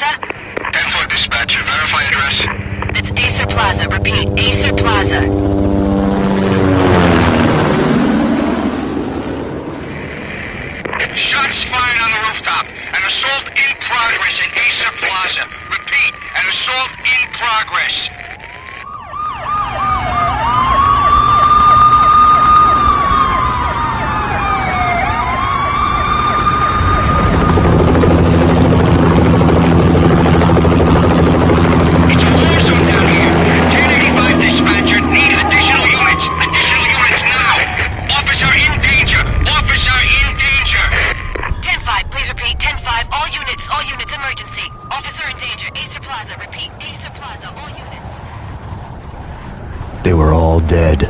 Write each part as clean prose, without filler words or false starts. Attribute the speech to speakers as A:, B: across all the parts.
A: Plaza?
B: 10-4 dispatcher, verify address.
A: It's Acer Plaza. Repeat, Acer Plaza.
B: Shots fired on the rooftop. An assault in progress in Acer Plaza. Repeat, an assault in progress. It's a war zone down here. 1085 dispatcher, need additional units. Additional units now. Officer in danger. Officer in danger.
A: 10-5, please repeat. 10-5, all units, emergency. Officer in danger, Acer Plaza. Repeat, Acer Plaza, all units.
C: They were all dead.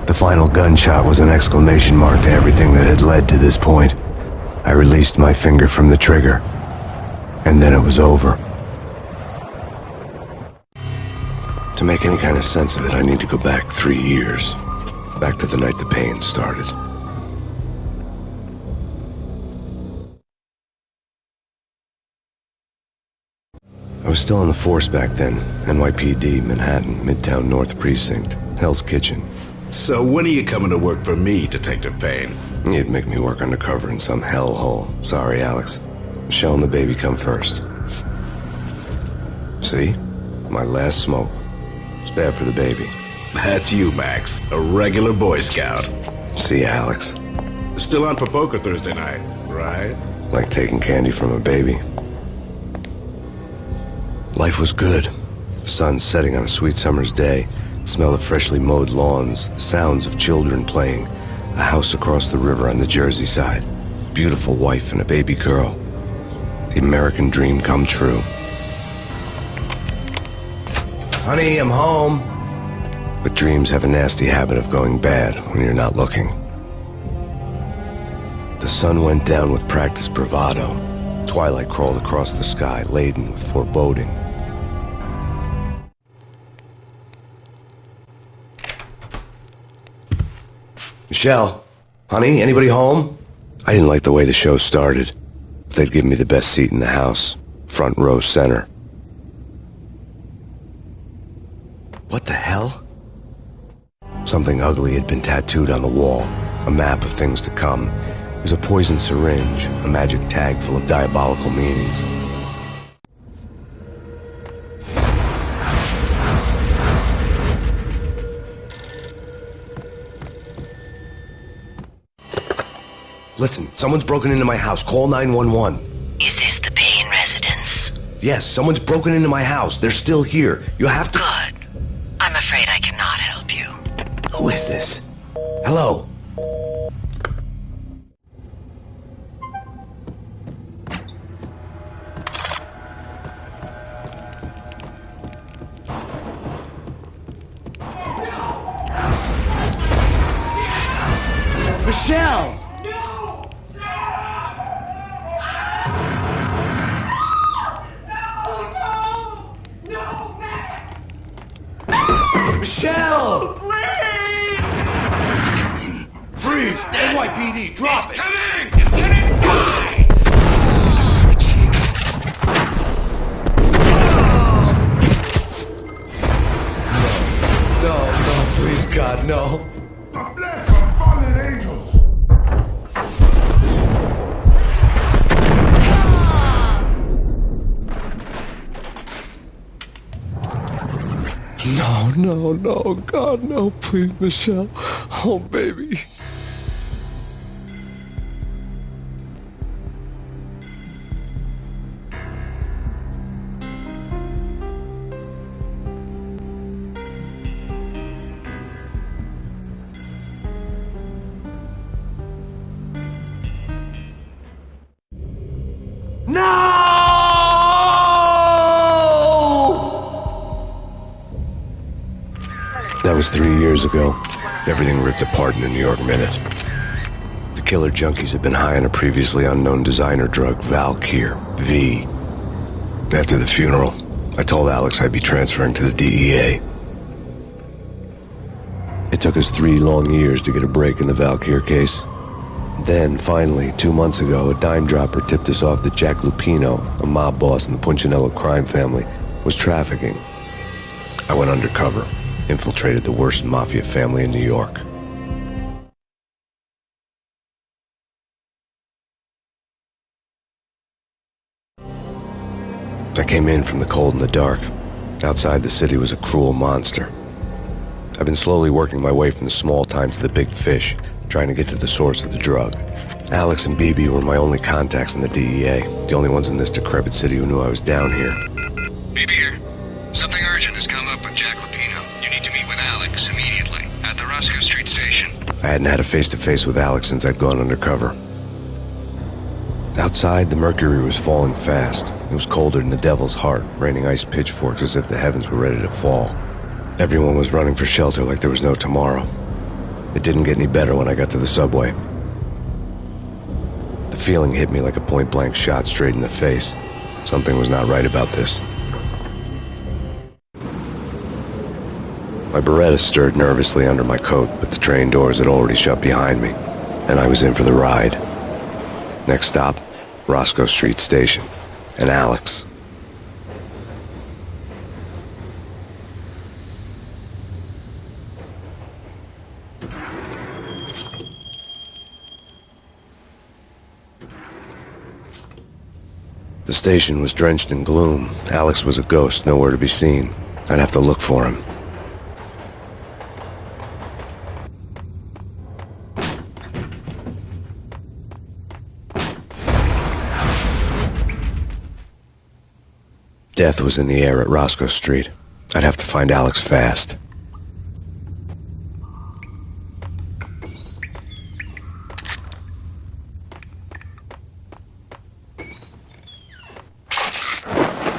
C: The final gunshot was an exclamation mark to everything that had led to this point. I released my finger from the trigger, and then it was over. To make any kind of sense of it, I need to go back 3 years. Back to the night the pain started. I was still on the force back then. NYPD, Manhattan, Midtown North Precinct, Hell's Kitchen.
D: So when are you coming to work for me, Detective Payne?
C: You'd make me work undercover in some hellhole. Sorry, Alex. Michelle and the baby come first. See? My last smoke. It's bad for the baby.
D: That's you, Max. A regular Boy Scout.
C: See, Alex.
D: Still on for poker Thursday night, right?
C: Like taking candy from a baby. Life was good. The sun setting on a sweet summer's day. The smell of freshly mowed lawns. The sounds of children playing. A house across the river on the Jersey side. Beautiful wife and a baby girl. The American dream come true. Honey, I'm home. But dreams have a nasty habit of going bad when you're not looking. The sun went down with practiced bravado. Twilight crawled across the sky, laden with foreboding. Michelle, honey, anybody home? I didn't like the way the show started. They'd give me the best seat in the house, front row center. What the hell? Something ugly had been tattooed on the wall, a map of things to come. It was a poisoned syringe, a magic tag full of diabolical meanings. Listen, someone's broken into my house. Call 911.
A: Is this the Payne residence?
C: Yes, someone's broken into my house. They're still here. You have to...
A: Good. I'm afraid I cannot help you.
C: Who is this? Hello?
E: Michelle! Michelle!
B: Please!
E: It's coming. Freeze! NYPD, drop it!
B: Coming! Get it! Die!
E: No, please, God, no.
F: I'm blessed by fallen angels.
E: No, God, no, please, Michelle. Oh, baby.
C: That was 3 years ago. Everything ripped apart in a New York minute. The killer junkies had been high on a previously unknown designer drug, Valkyr, V. After the funeral, I told Alex I'd be transferring to the DEA. It took us 3 long years to get a break in the Valkyr case. Then, finally, 2 months ago, a dime dropper tipped us off that Jack Lupino, a mob boss in the Punchinello crime family, was trafficking. I went undercover, infiltrated the worst mafia family in New York. I came in from the cold and the dark. Outside, the city was a cruel monster. I've been slowly working my way from the small time to the big fish, trying to get to the source of the drug. Alex and BB were my only contacts in the DEA, the only ones in this decrepit city who knew I was down here.
B: BB here. Something urgent has come up with Jack Lupino. You need to meet with Alex immediately at the Roscoe Street station.
C: I hadn't had a face-to-face with Alex since I'd gone undercover. Outside, the mercury was falling fast. It was colder than the devil's heart, raining ice pitchforks as if the heavens were ready to fall. Everyone was running for shelter like there was no tomorrow. It didn't get any better when I got to the subway. The feeling hit me like a point-blank shot straight in the face. Something was not right about this. My Beretta stirred nervously under my coat, but the train doors had already shut behind me, and I was in for the ride. Next stop, Roscoe Street Station, and Alex. The station was drenched in gloom. Alex was a ghost, nowhere to be seen. I'd have to look for him. Death was in the air at Roscoe Street. I'd have to find Alex fast.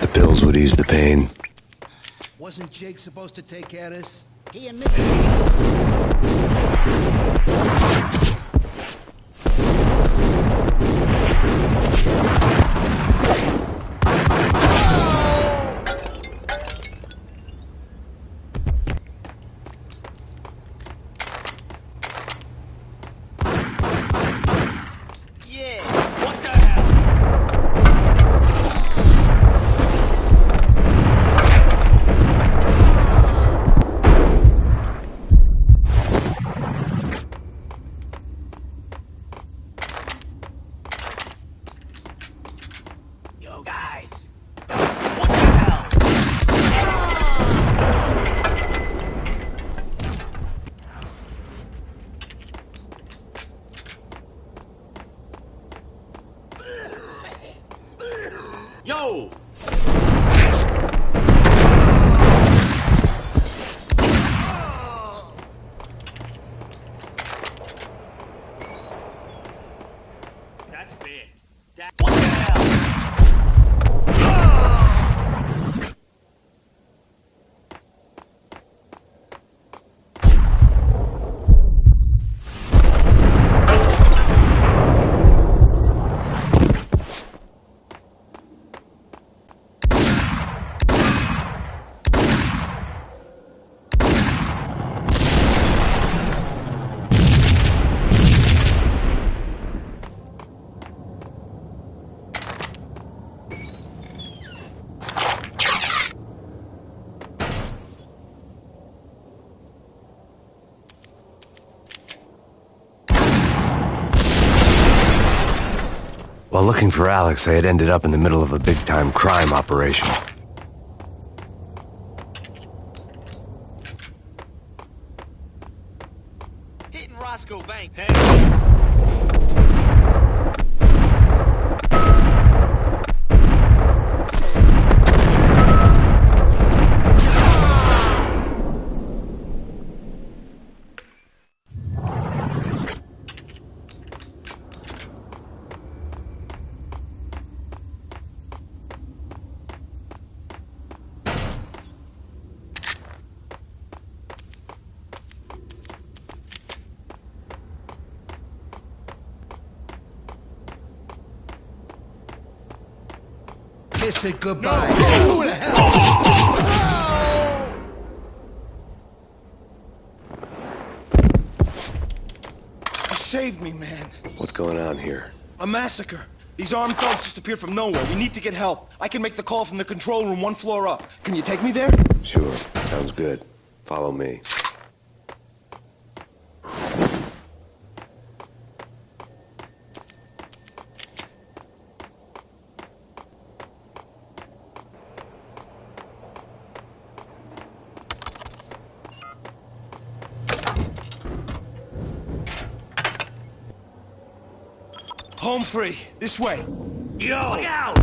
C: The pills would ease the pain.
G: Wasn't Jake supposed to take care of this?
H: He admitted.
G: Yo! That's big. What the hell?
C: While looking for Alex, I had ended up in the middle of a big-time crime operation.
G: Hitting Roscoe Bank. Kiss it goodbye. Who the hell?
H: saved me, man.
C: What's going on here?
H: A massacre. These armed thugs just appeared from nowhere. We need to get help. I can make the call from the control room 1 floor up. Can you take me there?
C: Sure, sounds good. Follow me.
H: Home free. This way.
G: Yo! Look out!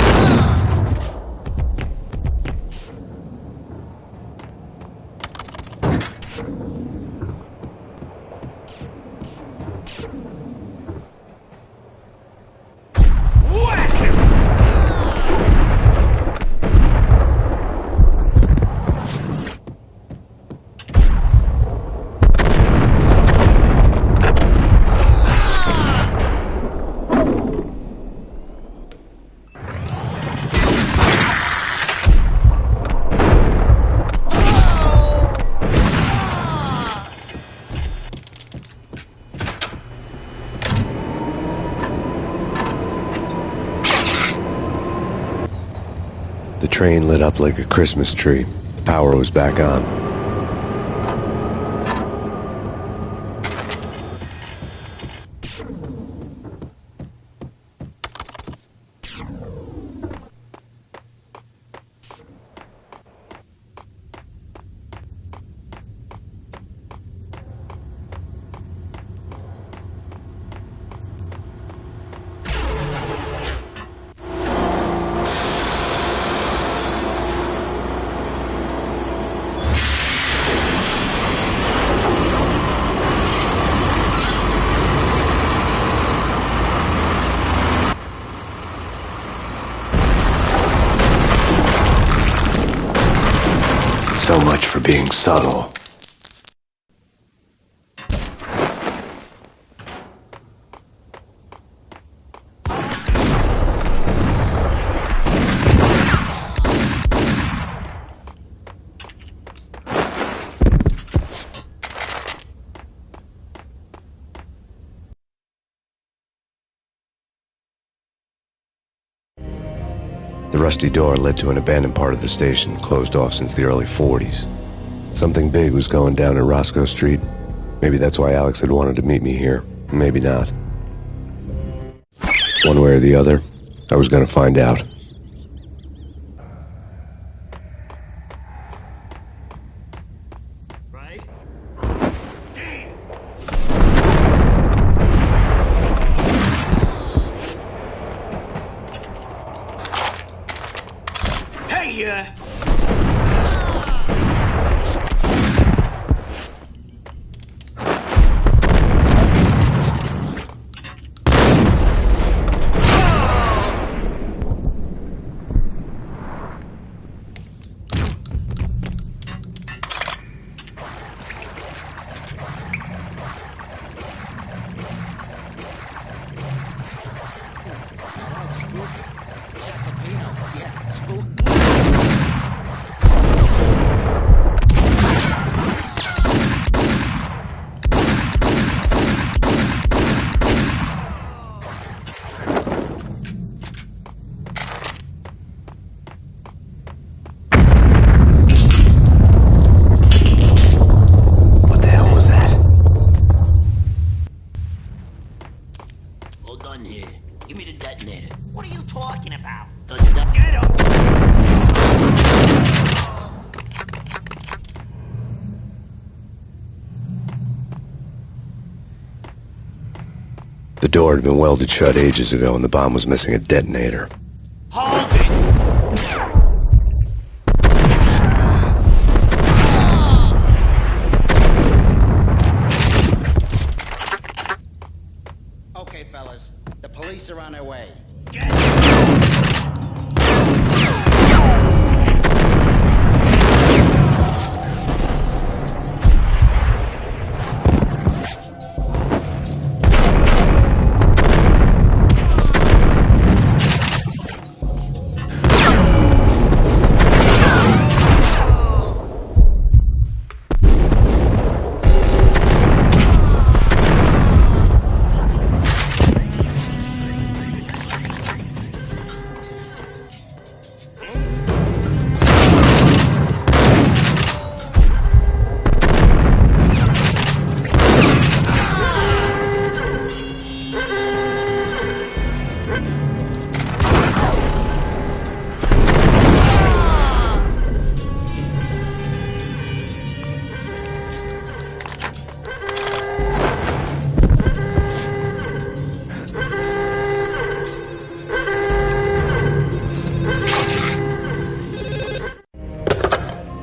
C: The train lit up like a Christmas tree. Power was back on. So much for being subtle. The rusty door led to an abandoned part of the station, closed off since the early 40s. Something big was going down at Roscoe Street. Maybe that's why Alex had wanted to meet me here. Maybe not. One way or the other, I was gonna find out.
G: Right? Hey,
C: The door had been welded shut ages ago and the bomb was missing a detonator.
G: hold it!
I: Okay, fellas. The police are on their way.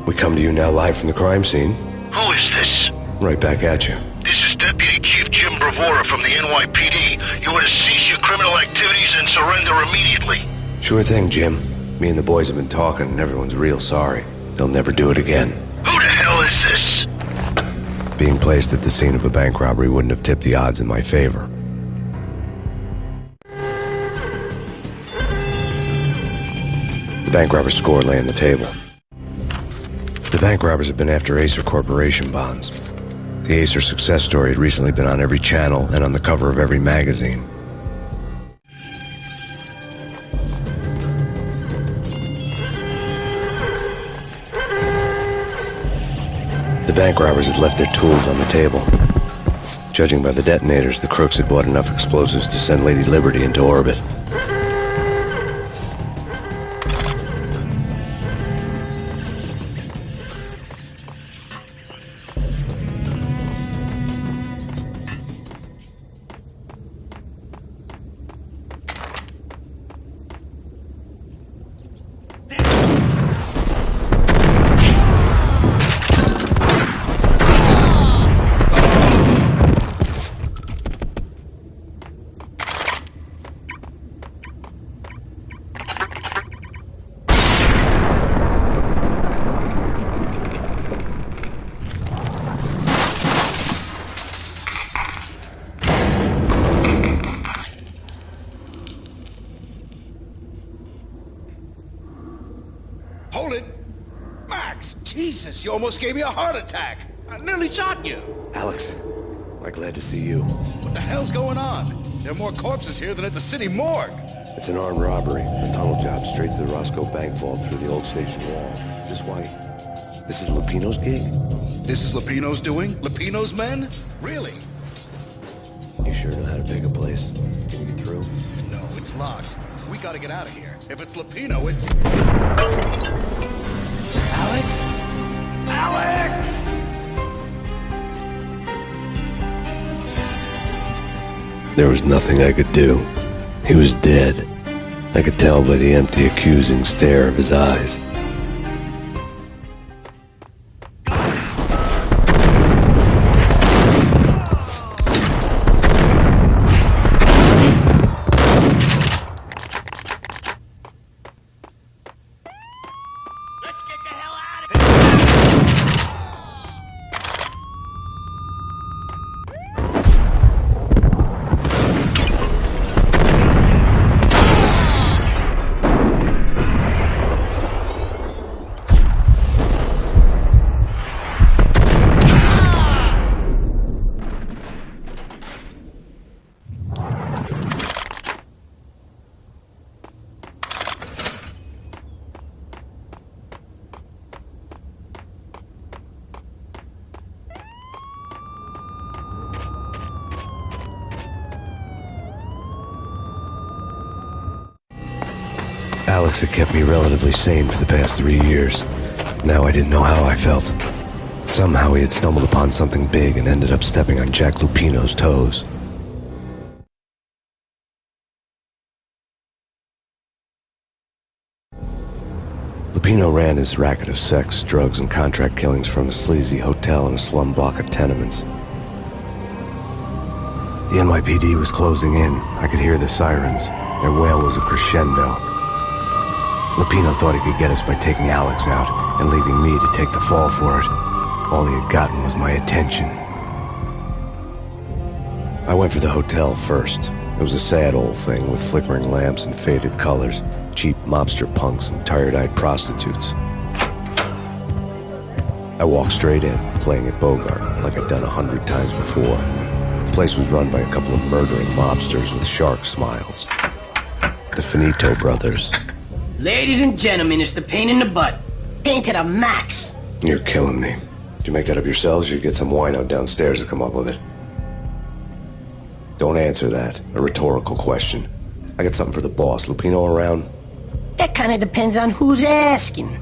C: We come to you now live from the crime scene.
J: Who is this?
C: Right back at you.
J: This is Deputy Chief Jim Bravura from the NYPD. You are to cease your criminal activities and surrender immediately.
C: Sure thing, Jim. Me and the boys have been talking, and everyone's real sorry. They'll never do it again.
J: Who the hell is this?
C: Being placed at the scene of a bank robbery wouldn't have tipped the odds in my favor. The bank robber's score lay on the table. The bank robbers have been after Acer Corporation bonds. The Acer success story had recently been on every channel and on the cover of every magazine. The bank robbers had left their tools on the table. Judging by the detonators, the crooks had bought enough explosives to send Lady Liberty into orbit.
D: Hold it! Max! Jesus, you almost gave me a heart attack! I nearly shot you!
C: Alex, I'm glad to see you.
D: What the hell's going on? There are more corpses here than at the city morgue!
C: It's an armed robbery, a tunnel job straight to the Roscoe Bank vault through the old station wall. Is this why? This is Lupino's gig?
D: This is Lupino's doing? Lupino's men? Really?
C: You sure know how to pick a place? Can you get through?
D: No, it's locked. We gotta get out of here. If it's Lupino, it's...
G: Alex? Alex!
C: There was nothing I could do. He was dead. I could tell by the empty, accusing stare of his eyes.
G: Let's get the hell out of here!
C: Alex had kept me relatively sane for the past 3 years. Now I didn't know how I felt. Somehow he had stumbled upon something big and ended up stepping on Jack Lupino's toes. Lupino ran his racket of sex, drugs, and contract killings from a sleazy hotel in a slum block of tenements. The NYPD was closing in. I could hear the sirens. Their wail was a crescendo. Lupino thought he could get us by taking Alex out and leaving me to take the fall for it. All he had gotten was my attention. I went for the hotel first. It was a sad old thing with flickering lamps and faded colors, cheap mobster punks and tired-eyed prostitutes. I walked straight in, playing at Bogart, like I'd done 100 times before. The place was run by a couple of murdering mobsters with shark smiles. The Finito brothers.
G: Ladies and gentlemen, it's the pain in the butt. Pain to the max.
C: You're killing me. Did you make that up yourselves, or you get some wino downstairs to come up with it? Don't answer that. A rhetorical question. I got something for the boss. Lupino around?
G: That kind of depends on who's asking.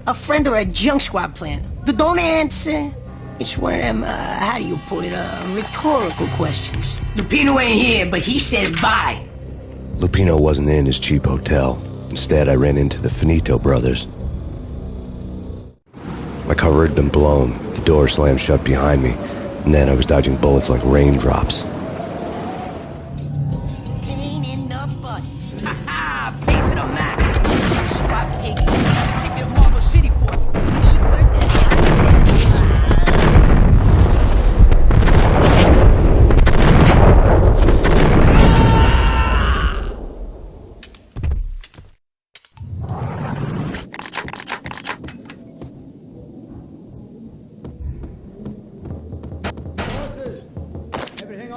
G: A friend or a junk squad plan. Don't answer. It's one of them, how do you put it, rhetorical questions. Lupino ain't here, but he said bye.
C: Lupino wasn't in his cheap hotel. Instead, I ran into the Finito brothers. My cover had been blown, the door slammed shut behind me, and then I was dodging bullets like raindrops.
G: Pain in the butt. Ha ha! Pain to the max. Junk squad pig. Take their Marble City for you. Worse than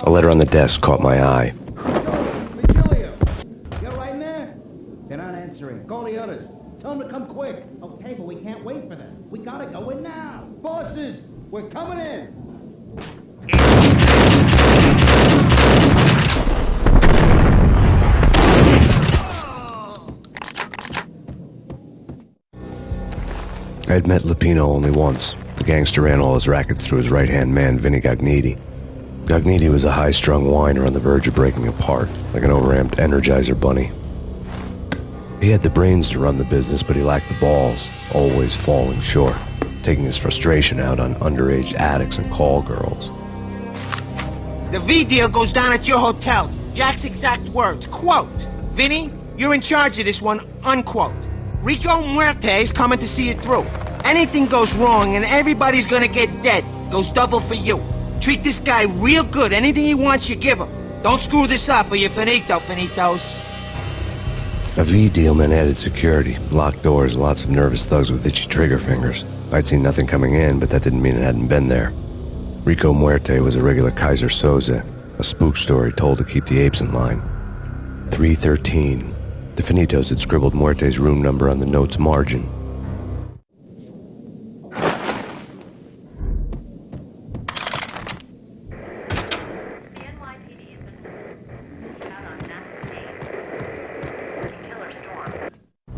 C: A letter on the desk caught my eye.
I: You're right in there? They're not answering. Call the others. Tell them to come quick. Okay, but we can't wait for them. We gotta go in now. Bosses, we're coming in.
C: I had met Lupino only once. The gangster ran all his rackets through his right-hand man, Vinny Gagniti. Gagniti was a high-strung whiner on the verge of breaking apart, like an overamped Energizer bunny. He had the brains to run the business, but he lacked the balls, always falling short, taking his frustration out on underage addicts and call girls.
K: The V deal goes down at your hotel. Jack's exact words, quote, "Vinny, you're in charge of this one," unquote. Rico Muerte's coming to see it through. Anything goes wrong and everybody's gonna get dead. Goes double for you. Treat this guy real good. Anything he wants, you give him. Don't screw this up or you're finito, finitos.
C: A V deal meant added security, locked doors, and lots of nervous thugs with itchy trigger fingers. I'd seen nothing coming in, but that didn't mean it hadn't been there. Rico Muerte was a regular Kaiser Soze, a spook story told to keep the apes in line. 313. The Finitos had scribbled Muerte's room number on the note's margin.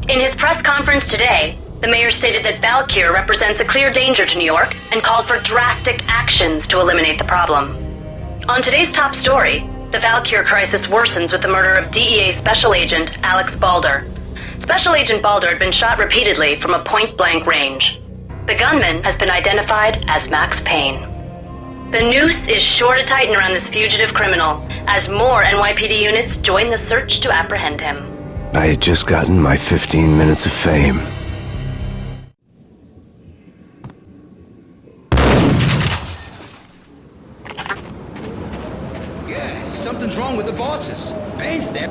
A: In his press conference today, the mayor stated that Valkyr represents a clear danger to New York and called for drastic actions to eliminate the problem. On today's top story, the Valkyr crisis worsens with the murder of DEA Special Agent Alex Balder. Special Agent Balder had been shot repeatedly from a point-blank range. The gunman has been identified as Max Payne. The noose is sure to tighten around this fugitive criminal as more NYPD units join the search to apprehend him.
C: I had just gotten my 15 minutes of fame.
D: Yeah, something's wrong with the bosses. Payne's there.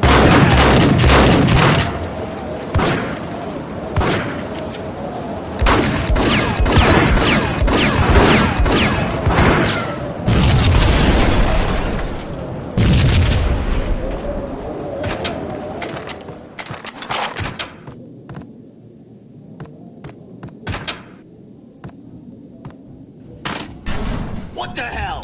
K: What the hell?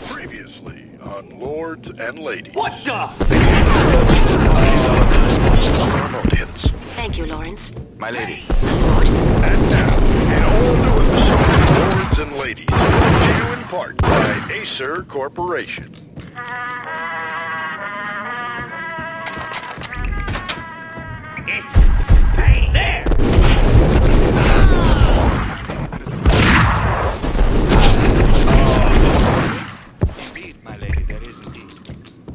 J: Previously on Lords and Ladies.
K: What the?
J: Audience.
A: Thank you, Lawrence.
J: My lady. And now, an all-new episode of Lords and Ladies, brought to you in part by Acer Corporation.
K: It's Payne there!
L: Indeed, my lady, there is indeed.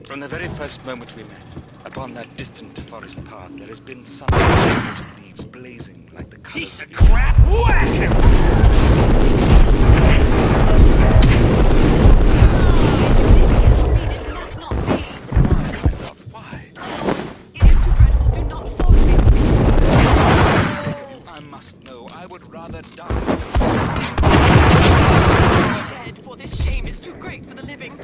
L: From the very first moment we met, upon that distant forest path, there has been something that leaves blazing like the colors
K: Piece of crap! Whack him!
L: I would rather die.
A: Dead, for this shame is too great for the living.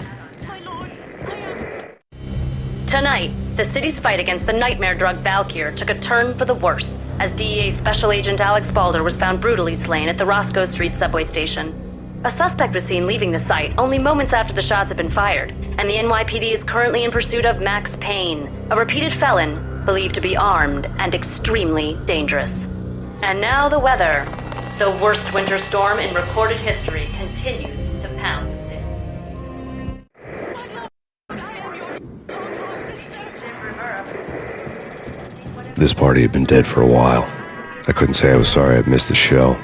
A: My lord, I am... Tonight, the city's fight against the nightmare drug Valkyr took a turn for the worse as DEA Special Agent Alex Balder was found brutally slain at the Roscoe Street subway station. A suspect was seen leaving the site only moments after the shots had been fired, and the NYPD is currently in pursuit of Max Payne, a repeated felon believed to be armed and extremely dangerous. And now the weather. The worst winter storm in recorded history continues to pound the city. My lord, I am your sister.
C: This party had been dead for a while. I couldn't say I was sorry I'd missed the show.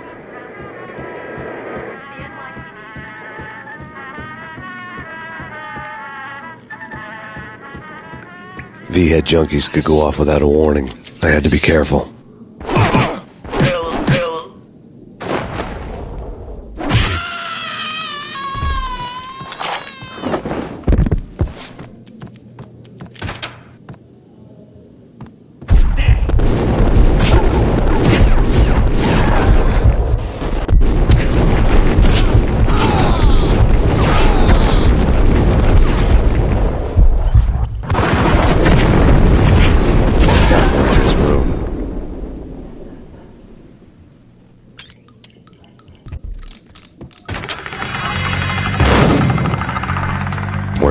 C: V-head junkies could go off without a warning. I had to be careful.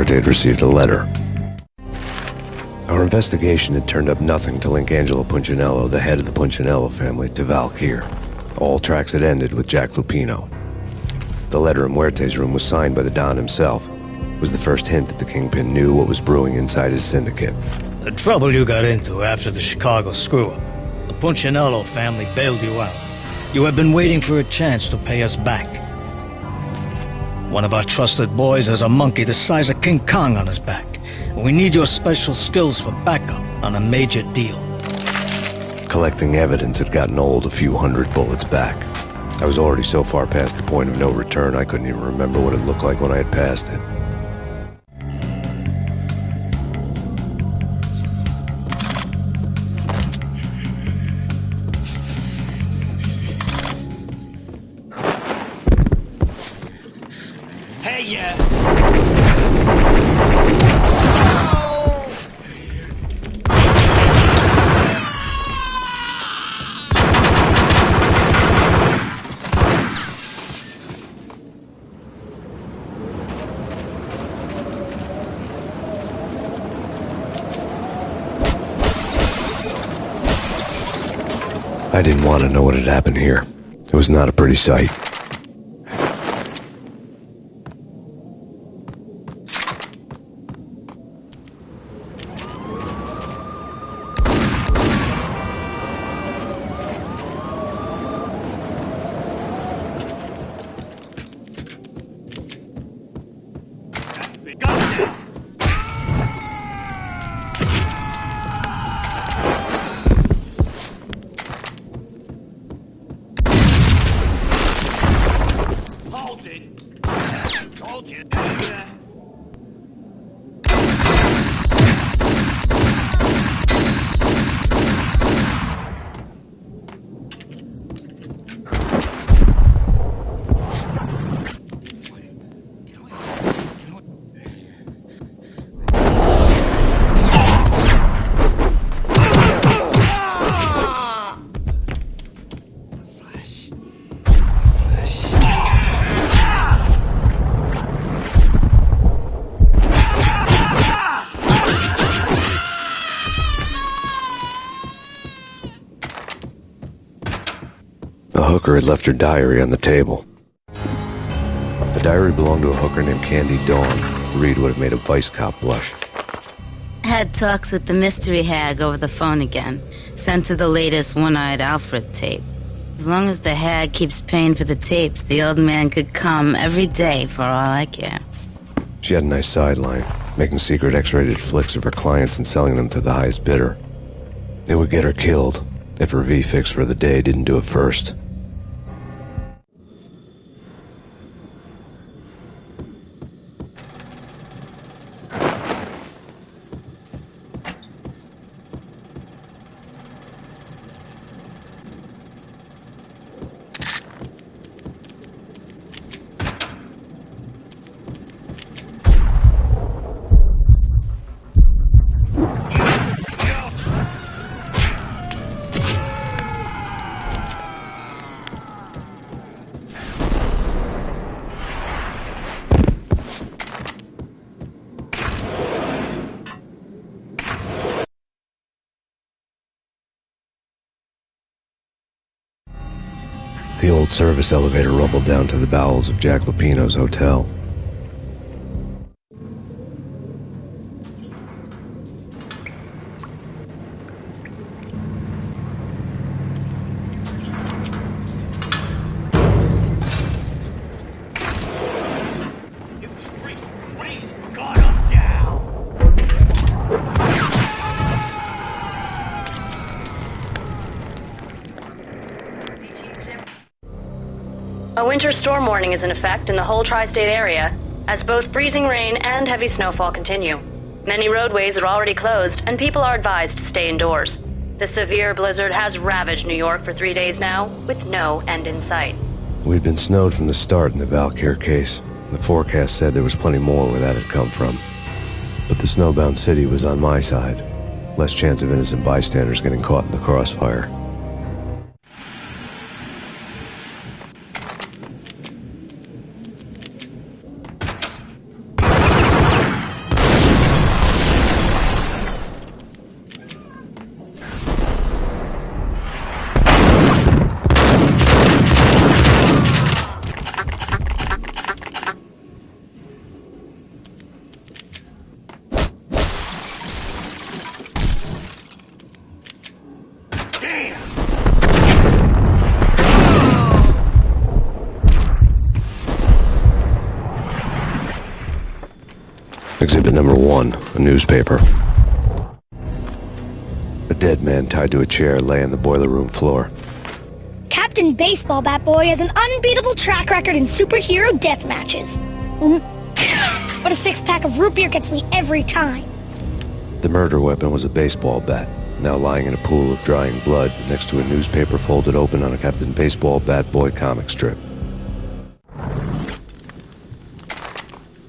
C: Had received a letter. Our investigation had turned up nothing to link Angelo Punchinello, the head of the Punchinello family, to Valkyr. All tracks had ended with Jack Lupino. The letter in Muerte's room was signed by the Don himself. It was the first hint that the Kingpin knew what was brewing inside his syndicate.
M: The trouble you got into after the Chicago screw-up. The Punchinello family bailed you out. You have been waiting for a chance to pay us back. One of our trusted boys has a monkey the size of King Kong on his back. We need your special skills for backup on a major deal.
C: Collecting evidence had gotten old a few hundred bullets back. I was already so far past the point of no return I couldn't even remember what it looked like when I had passed it. I didn't want to know what had happened here. It was not a pretty sight. The hooker had left her diary on the table. The diary belonged to a hooker named Candy Dawn. The read would have made a vice cop blush.
N: Had talks with the mystery hag over the phone again. Sent to the latest One-Eyed Alfred tape. As long as the hag keeps paying for the tapes, the old man could come every day for all I care.
C: She had a nice sideline, making secret X-rated flicks of her clients and selling them to the highest bidder. It would get her killed if her V-fix for the day didn't do it first. The old service elevator rumbled down to the bowels of Jack Lupino's hotel.
A: winter storm warning is in effect in the whole tri-state area, as both freezing rain and heavy snowfall continue. Many roadways are already closed, and people are advised to stay indoors. The severe blizzard has ravaged New York for 3 days now, with no end in sight.
C: We'd been snowed from the start in the Valkyr case. The forecast said there was plenty more where that had come from. But the snowbound city was on my side. Less chance of innocent bystanders getting caught in the crossfire. Exhibit number 1, a newspaper. A dead man tied to a chair lay on the boiler room floor.
O: Captain Baseball Bat Boy has an unbeatable track record in superhero death matches. But a 6-pack of root beer gets me every time.
C: The murder weapon was a baseball bat, now lying in a pool of drying blood next to a newspaper folded open on a Captain Baseball Bat Boy comic strip.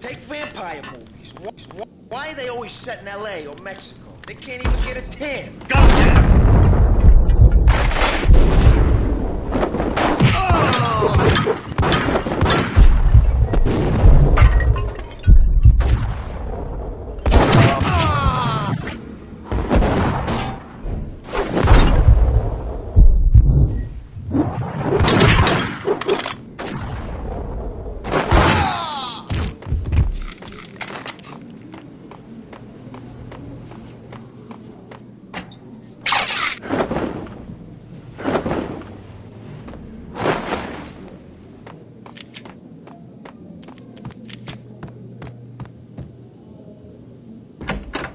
K: Take vampire movies. Why are they always set in L.A. or Mexico? They can't even get a tan. Go down!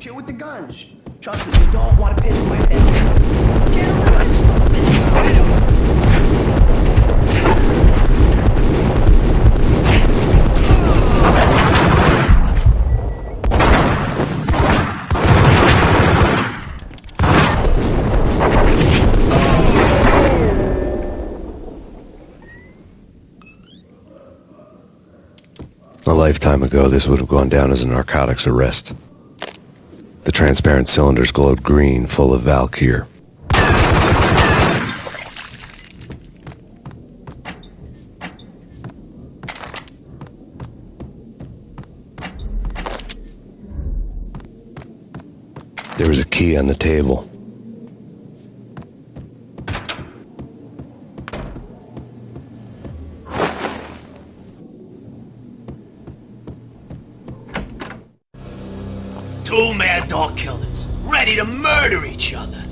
I: Shit with the guns. Trust me, you don't want to pay my attention. Get
C: A lifetime ago, this would have gone down as a narcotics arrest. The transparent cylinders glowed green, full of Valkyr. There was a key on the table.
P: Two mad dog killers, ready to murder each other.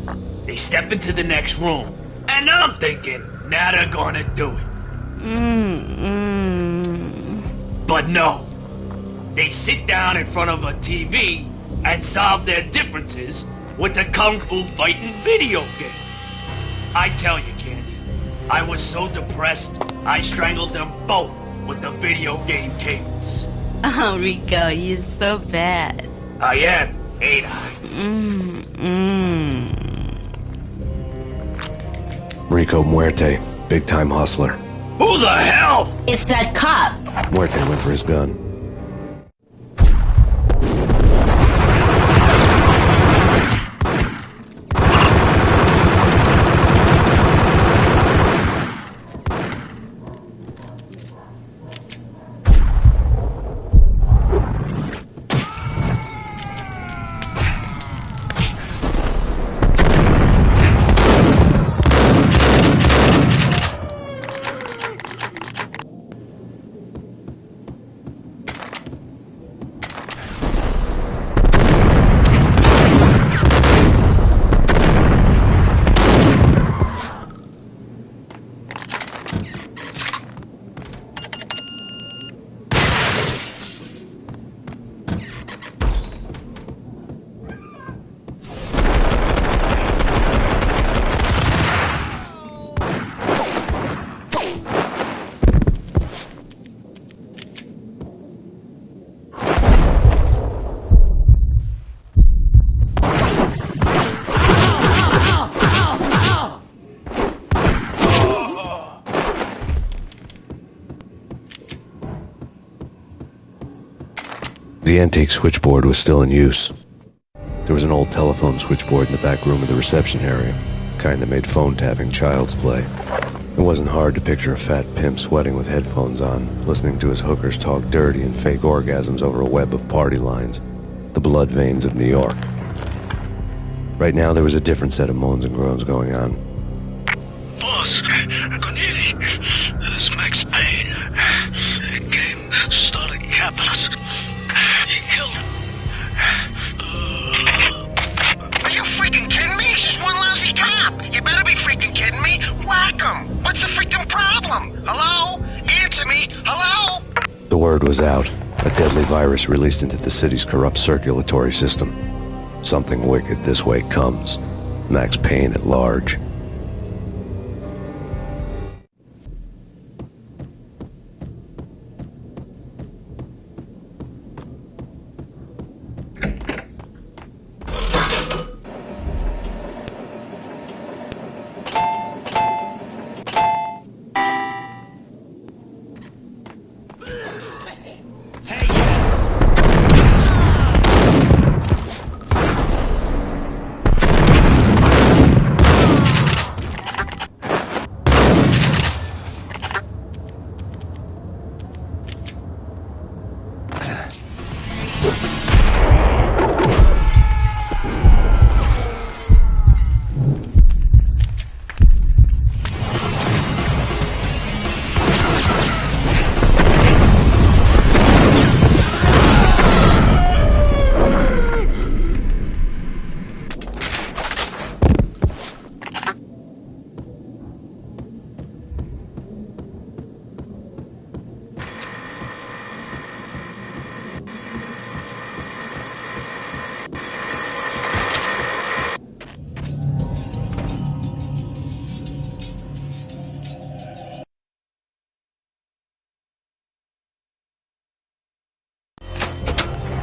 P: They step into the next room, and I'm thinking, now they're gonna do it. But no. They sit down in front of a TV and solve their differences with the kung fu fighting video game. I tell you, Candy, I was so depressed, I strangled them both with the video game cables.
N: Oh, Rico, you're so bad.
P: I am, ain't I?
C: Rico Muerte, big-time hustler.
P: Who the hell?
N: It's that cop.
C: Muerte went for his gun. The antique switchboard was still in use. There was an old telephone switchboard in the back room of the reception area, the kind that made phone tapping child's play. It wasn't hard to picture a fat pimp sweating with headphones on, listening to his hookers talk dirty and fake orgasms over a web of party lines, the blood veins of New York. Right now, there was a different set of moans and groans going on.
M: Boss, Cornelia, this is Max Payne. He came, started capping us. He killed him.
B: Are you freaking kidding me? He's just one lousy cop. You better be freaking kidding me. Whack him. What's the freaking problem? Hello? Answer me. Hello?
C: The word was out. A deadly virus released into the city's corrupt circulatory system. Something wicked this way comes. Max Payne at large.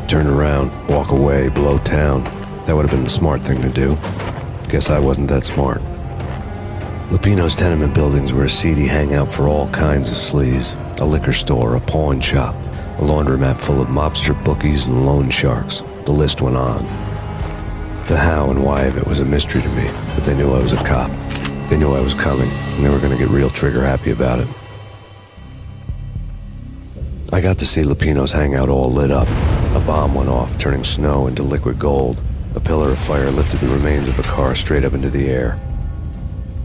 C: Turn around, walk away, blow town. That would have been the smart thing to do. Guess I wasn't that smart. Lupino's tenement buildings were a seedy hangout for all kinds of sleaze. A liquor store, a pawn shop, a laundromat full of mobster bookies and loan sharks. The list went on. The how and why of it was a mystery to me, but they knew I was a cop. They knew I was coming, and they were going to get real trigger happy about it. I got to see Lupino's hangout all lit up. A bomb went off, turning snow into liquid gold. A pillar of fire lifted the remains of a car straight up into the air.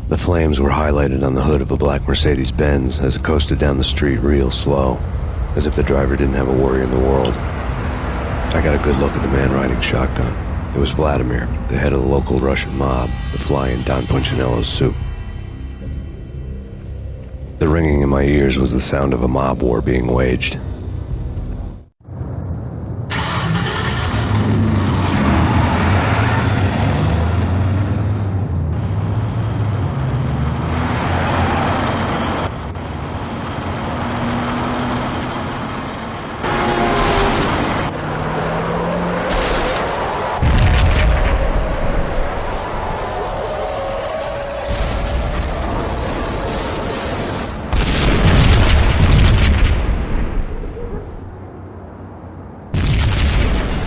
C: The flames were highlighted on the hood of a black Mercedes-Benz as it coasted down the street real slow, as if the driver didn't have a worry in the world. I got a good look at the man riding shotgun. It was Vladimir, the head of the local Russian mob, the fly in Don Punchinello's soup. The ringing in my ears was the sound of a mob war being waged.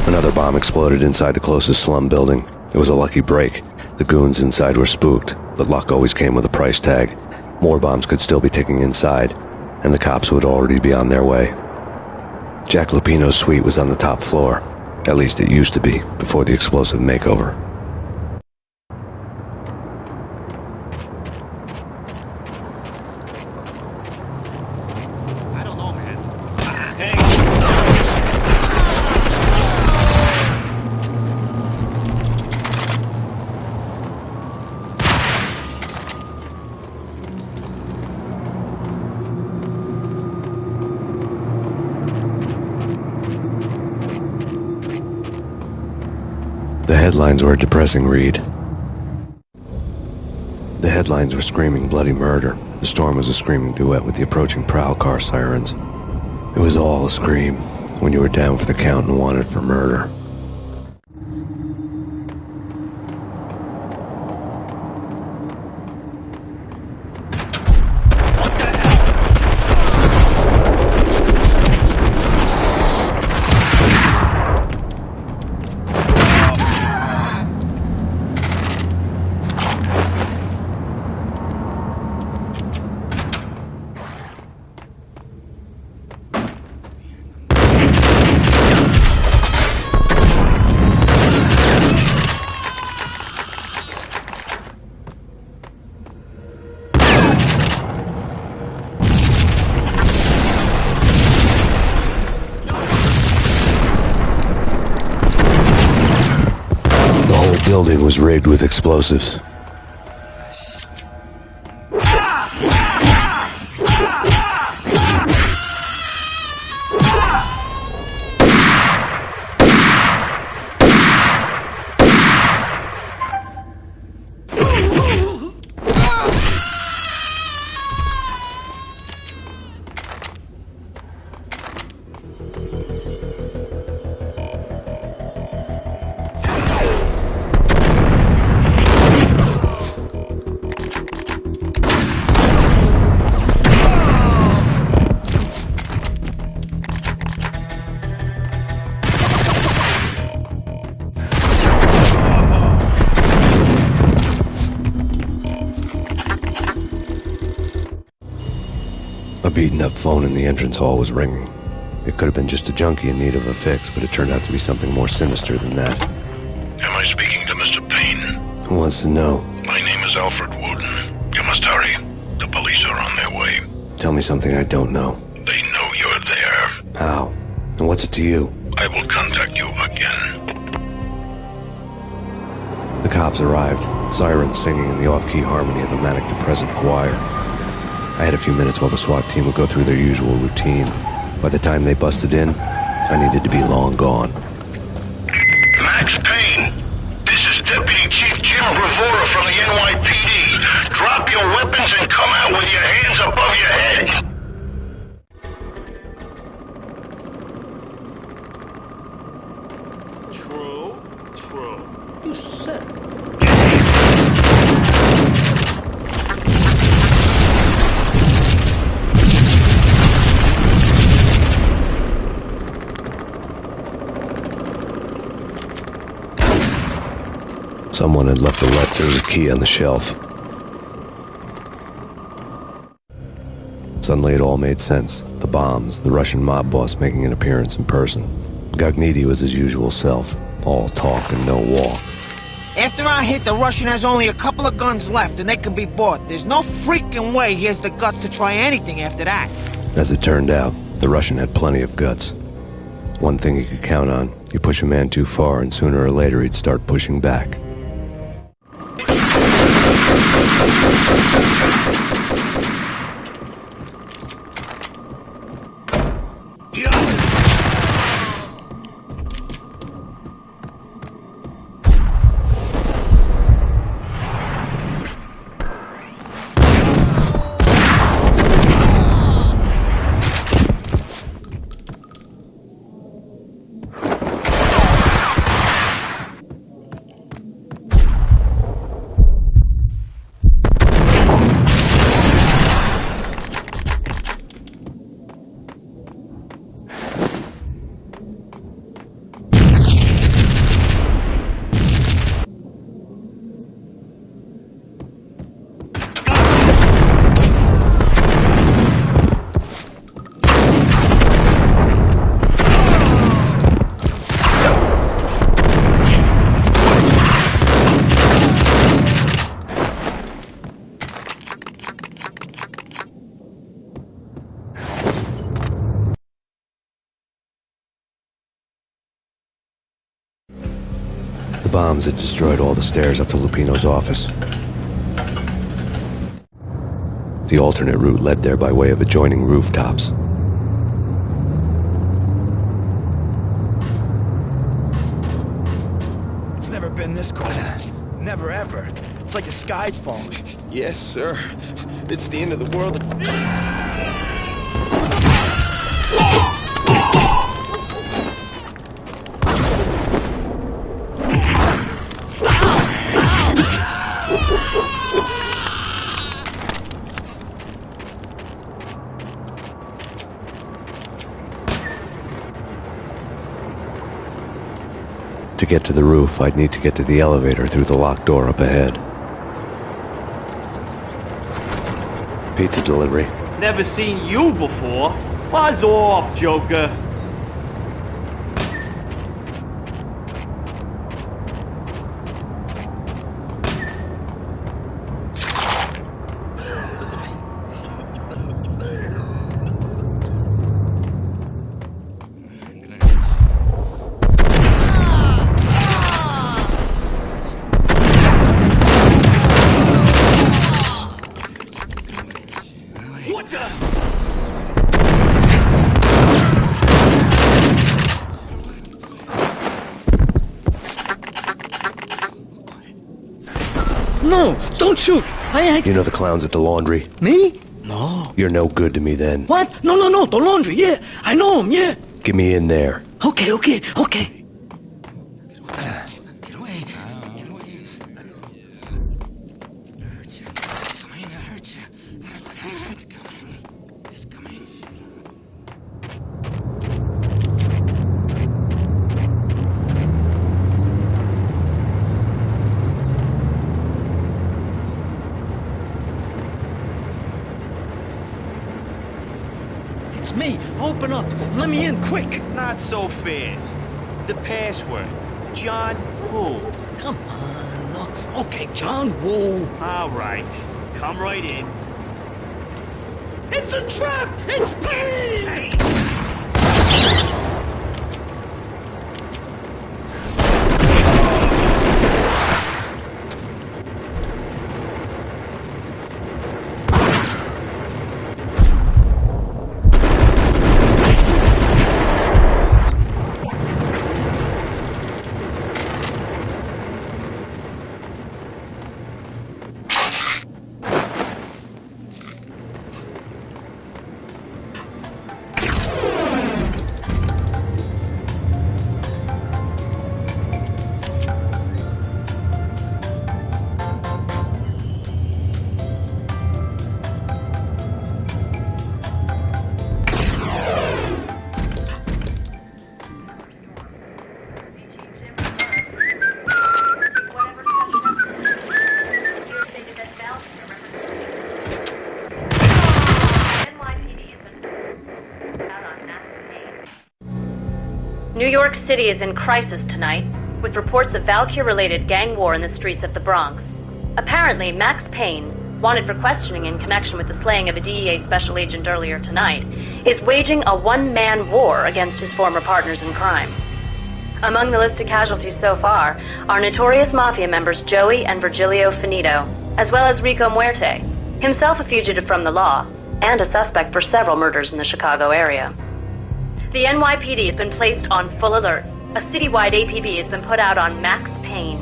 C: Another bomb exploded inside the closest slum building. It was a lucky break. The goons inside were spooked, but luck always came with a price tag. More bombs could still be ticking inside, and the cops would already be on their way. Jack Lupino's suite was on the top floor. At least it used to be, before the explosive makeover. The headlines were a depressing read. The headlines were screaming bloody murder. The storm was a screaming duet with the approaching prowl car sirens. It was all a scream when you were down for the count and wanted for murder. The building was rigged with explosives. A beaten-up phone in the entrance hall was ringing. It could have been just a junkie in need of a fix, but it turned out to be something more sinister than that.
J: Am I speaking to Mr. Payne?
C: Who wants to know?
J: My name is Alfred Wooden. You must hurry. The police are on their way.
C: Tell me something I don't know.
J: They know you're there.
C: How? And what's it to you?
J: I will contact you again.
C: The cops arrived, sirens singing in the off-key harmony of a manic-depressive choir. I had a few minutes while the SWAT team would go through their usual routine. By the time they busted in, I needed to be long gone.
J: Max Payne, this is Deputy Chief Jim Bravura from the NYPD. Drop your weapons and come out with your hands above your head.
P: True.
G: You said it.
C: Someone had left a leftover key on the shelf. Suddenly it all made sense. The bombs, the Russian mob boss making an appearance in person. Gagniti was his usual self. All talk and no walk.
K: After our hit, the Russian has only a couple of guns left, and they can be bought. There's no freaking way he has the guts to try anything after that.
C: As it turned out, the Russian had plenty of guts. One thing he could count on, you push a man too far and sooner or later he'd start pushing back. The bombs had destroyed all the stairs up to Lupino's office. The alternate route led there by way of adjoining rooftops.
H: It's never been this cold. Never ever. It's like the sky's falling. Yes, sir. It's the end of the world.
C: To get to the roof, I'd need to get to the elevator through the locked door up ahead. Pizza delivery.
P: Never seen you before. Buzz off, Joker.
M: no, don't shoot.
C: You know the clowns at the laundry?
M: Me? No.
C: You're no good to me then.
M: What? No, the laundry, yeah. I know him, yeah.
C: Get me in there.
M: Okay. It's me. Open up. Let me in, quick.
K: Not so fast. The password. John Woo.
M: Come on. No. Okay, John Woo.
K: All right. Come right in.
M: It's a trap! It's Payne!
A: New York City is in crisis tonight, with reports of Valkyr-related gang war in the streets of the Bronx. Apparently, Max Payne, wanted for questioning in connection with the slaying of a DEA special agent earlier tonight, is waging a one-man war against his former partners in crime. Among the listed casualties so far are notorious mafia members Joey and Virgilio Finito, as well as Rico Muerte, himself a fugitive from the law, and a suspect for several murders in the Chicago area. The NYPD has been placed on full alert. A citywide APB has been put out on Max Payne.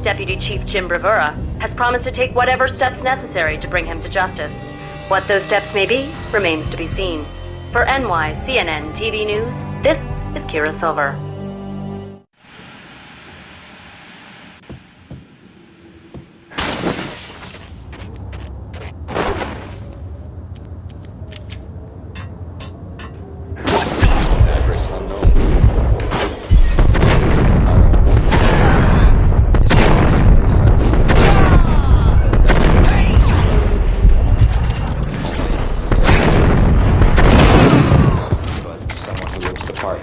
A: Deputy Chief Jim Bravura has promised to take whatever steps necessary to bring him to justice. What those steps may be remains to be seen. For NYCNN TV News, this is Kira Silver.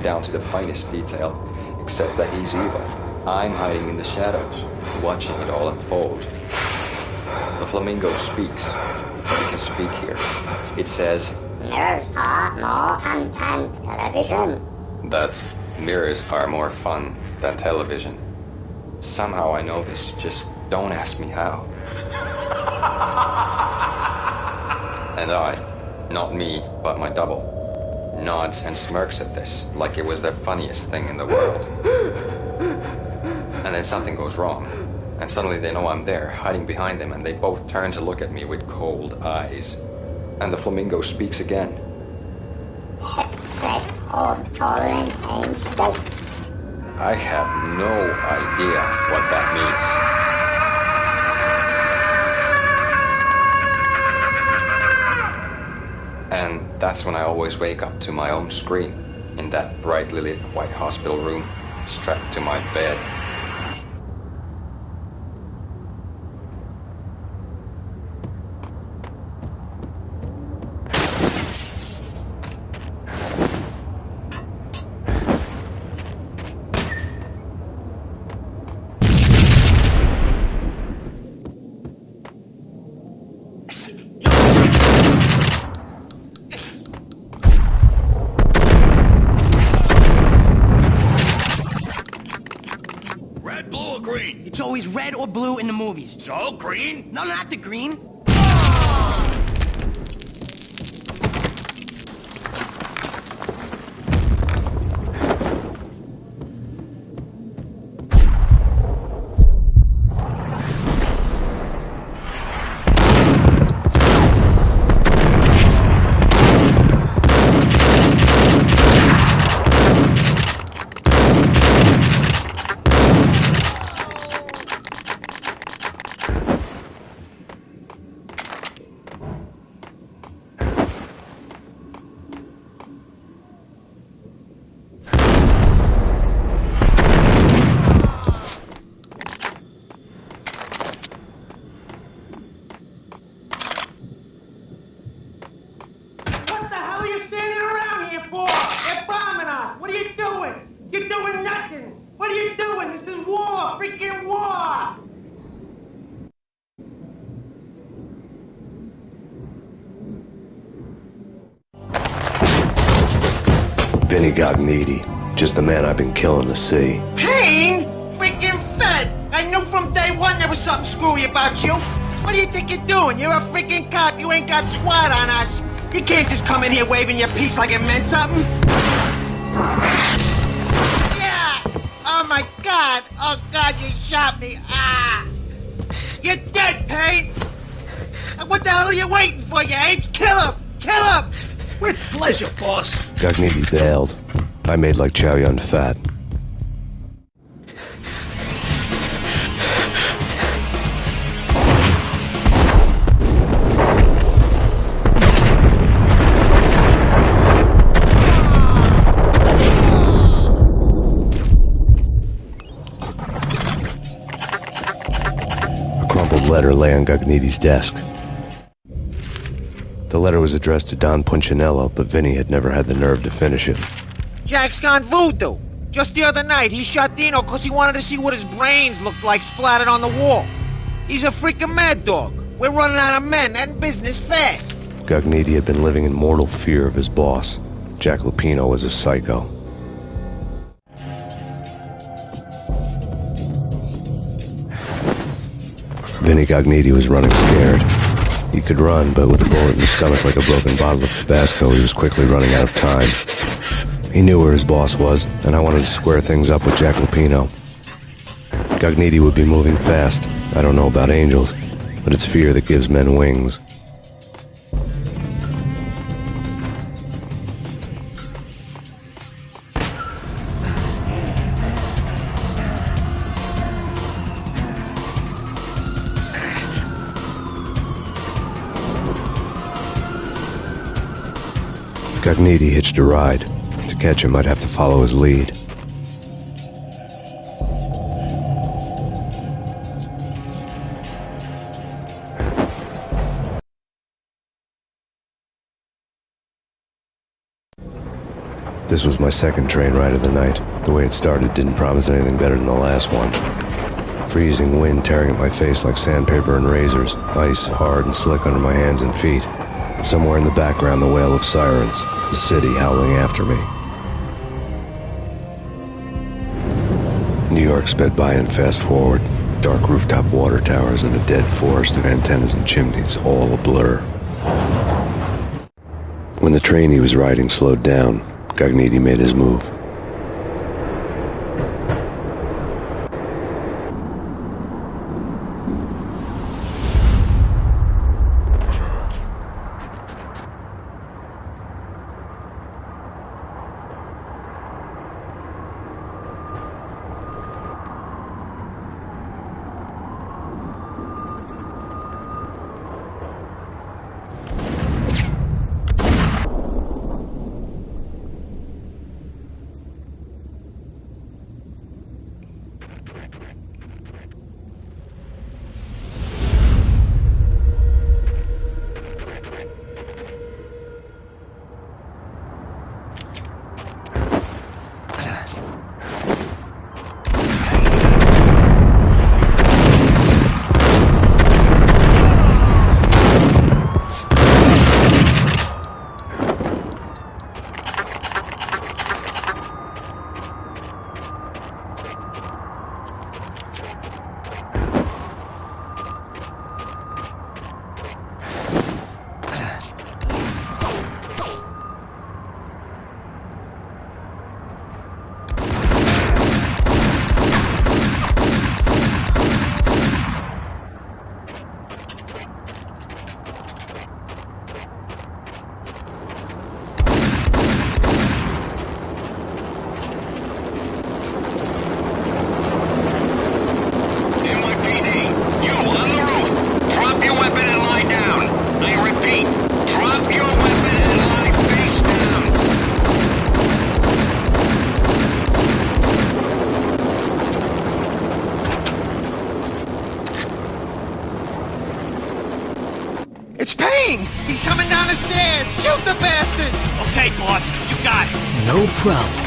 Q: Down to the finest detail, except that he's evil. I'm hiding in the shadows, watching it all unfold. The flamingo speaks. He can speak here. It says, "Mirrors are more fun than television." Mirrors are more fun than television. Somehow I know this, just don't ask me how. And I, not me, but my double, nods and smirks at this, like it was the funniest thing in the world. And then something goes wrong, and suddenly they know I'm there, hiding behind them, and they both turn to look at me with cold eyes. And the flamingo speaks again. I have no idea what that means. And that's when I always wake up to my own scream, in that brightly lit white hospital room, strapped to my bed.
G: It's always red or blue in the movies.
B: So, green?
G: No, not the green.
K: freaking war!
C: Vinny Gognitti, just the man I've been killing to see.
K: Payne? Freaking Fed! I knew from day one there was something screwy about you. What do you think you're doing? You're a freaking cop. You ain't got squad on us. You can't just come in here waving your piece like it meant something. Yeah! Oh my God! Oh God, you shot me! Ah! You're dead, Payne! What the hell are you waiting for, you apes? Kill him! Kill him!
P: With pleasure, boss.
C: Gognitti bailed. I made like Chow Yun Fat. A crumpled letter lay on Gognitti's desk. The letter was addressed to Don Punchinello, but Vinny had never had the nerve to finish it.
K: Jack's gone voodoo. Just the other night, he shot Dino because he wanted to see what his brains looked like splattered on the wall. He's a freaking mad dog. We're running out of men and business fast.
C: Gognitti had been living in mortal fear of his boss. Jack Lupino was a psycho. Vinny Gognitti was running scared. He could run, but with a bullet in his stomach like a broken bottle of Tabasco, he was quickly running out of time. He knew where his boss was, and I wanted to square things up with Jack Lupino. Gognitti would be moving fast. I don't know about angels, but it's fear that gives men wings. Gognitti hitched a ride. To catch him, I'd have to follow his lead. This was my second train ride of the night. The way it started didn't promise anything better than the last one. Freezing wind tearing at my face like sandpaper and razors, ice hard and slick under my hands and feet. And somewhere in the background, the wail of sirens, the city howling after me. New York sped by in fast forward. Dark rooftop water towers and a dead forest of antennas and chimneys, all a blur. When the train he was riding slowed down, Gognitti made his move.
K: It's Payne! He's coming down the stairs! Shoot the bastard!
P: Okay, boss, you got it.
M: No problem.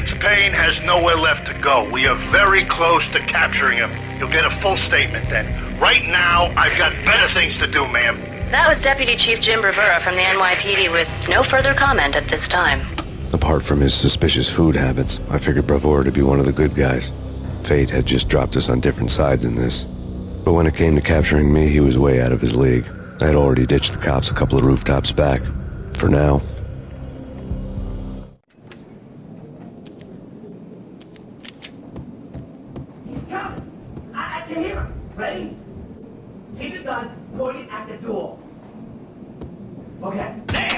J: Max Payne has nowhere left to go. We are very close to capturing him. You'll get a full statement then. Right now, I've got better things to do, ma'am.
A: That was Deputy Chief Jim Rivera from the NYPD with no further comment at this time.
C: Apart from his suspicious food habits, I figured Bravura to be one of the good guys. Fate had just dropped us on different sides in this. But when it came to capturing me, he was way out of his league. I had already ditched the cops a couple of rooftops back. For now.
K: I can hear him. Ready? Keep the guns pointed at the door. Okay. There!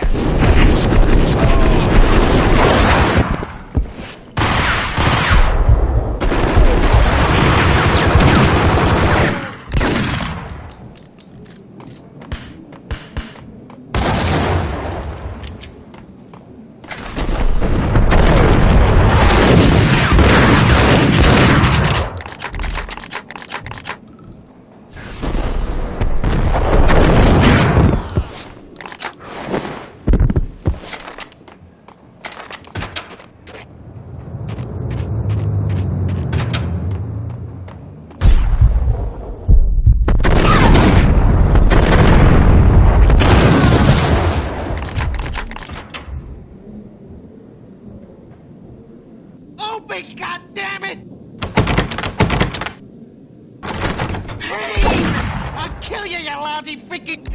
K: Open, goddammit! Hey! I'll kill you, you lousy freaking...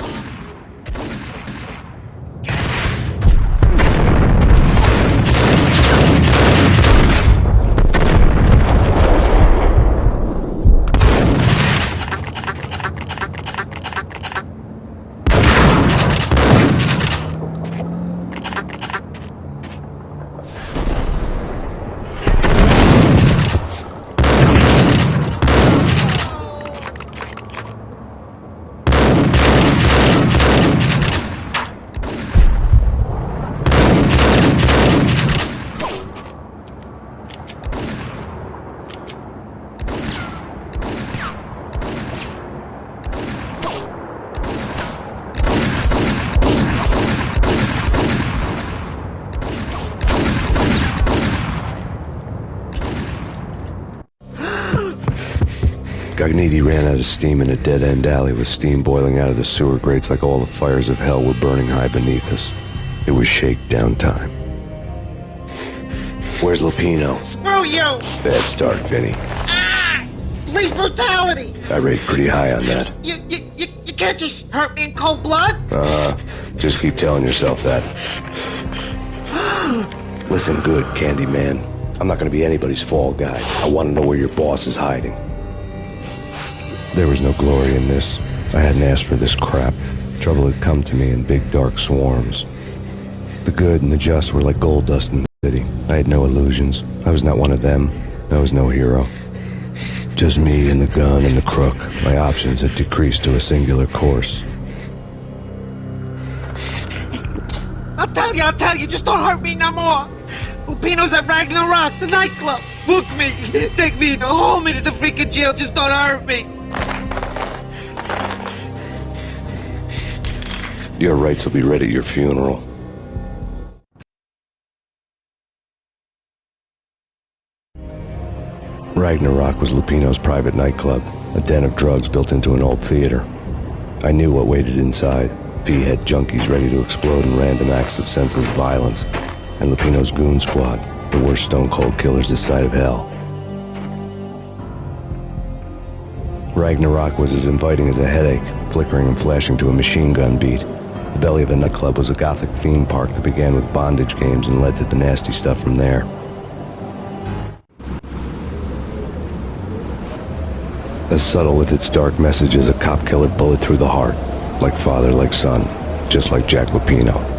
C: Gagniti ran out of steam in a dead-end alley with steam boiling out of the sewer grates like all the fires of hell were burning high beneath us. It was shakedown time. Where's Lupino?
K: Screw you!
C: Bad start, Vinny.
K: Police brutality!
C: I rate pretty high on that.
K: You can't just hurt me in cold blood?
C: Just keep telling yourself that. Listen good, Candyman. I'm not gonna be anybody's fall guy. I want to know where your boss is hiding. There was no glory in this. I hadn't asked for this crap. Trouble had come to me in big dark swarms. The good and the just were like gold dust in the city. I had no illusions. I was not one of them. I was no hero. Just me and the gun and the crook. My options had decreased to a singular course.
K: I'll tell you, just don't hurt me no more. Lupino's at Ragnarok, the nightclub. Book me, take me, hold me to the freaking jail, just don't hurt me.
C: Your rights will be read at your funeral. Ragnarok was Lupino's private nightclub, a den of drugs built into an old theater. I knew what waited inside. V-head junkies ready to explode in random acts of senseless violence. And Lupino's goon squad, the worst stone-cold killers this side of hell. Ragnarok was as inviting as a headache, flickering and flashing to a machine gun beat. The belly of the nightclub was a gothic theme park that began with bondage games and led to the nasty stuff from there. As subtle with its dark message as a cop killer bullet through the heart. Like father, like son. Just like Jack Lupino.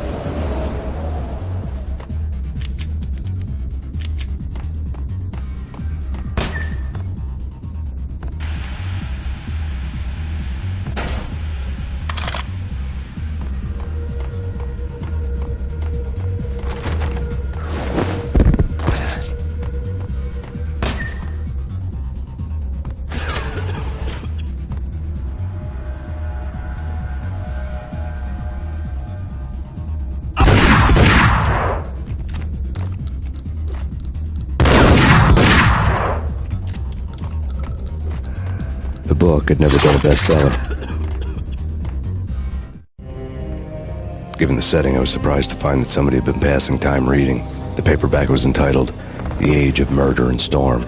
C: book had never been a bestseller. Given the setting, I was surprised to find that somebody had been passing time reading. The paperback was entitled The Age of Murder and Storm.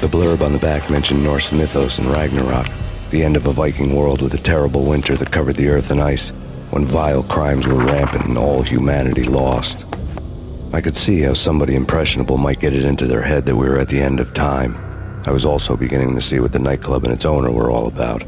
C: The blurb on the back mentioned Norse mythos and Ragnarok, the end of a Viking world with a terrible winter that covered the earth in ice, when vile crimes were rampant and all humanity lost. I could see how somebody impressionable might get it into their head that we were at the end of time. I was also beginning to see what the nightclub and its owner were all about.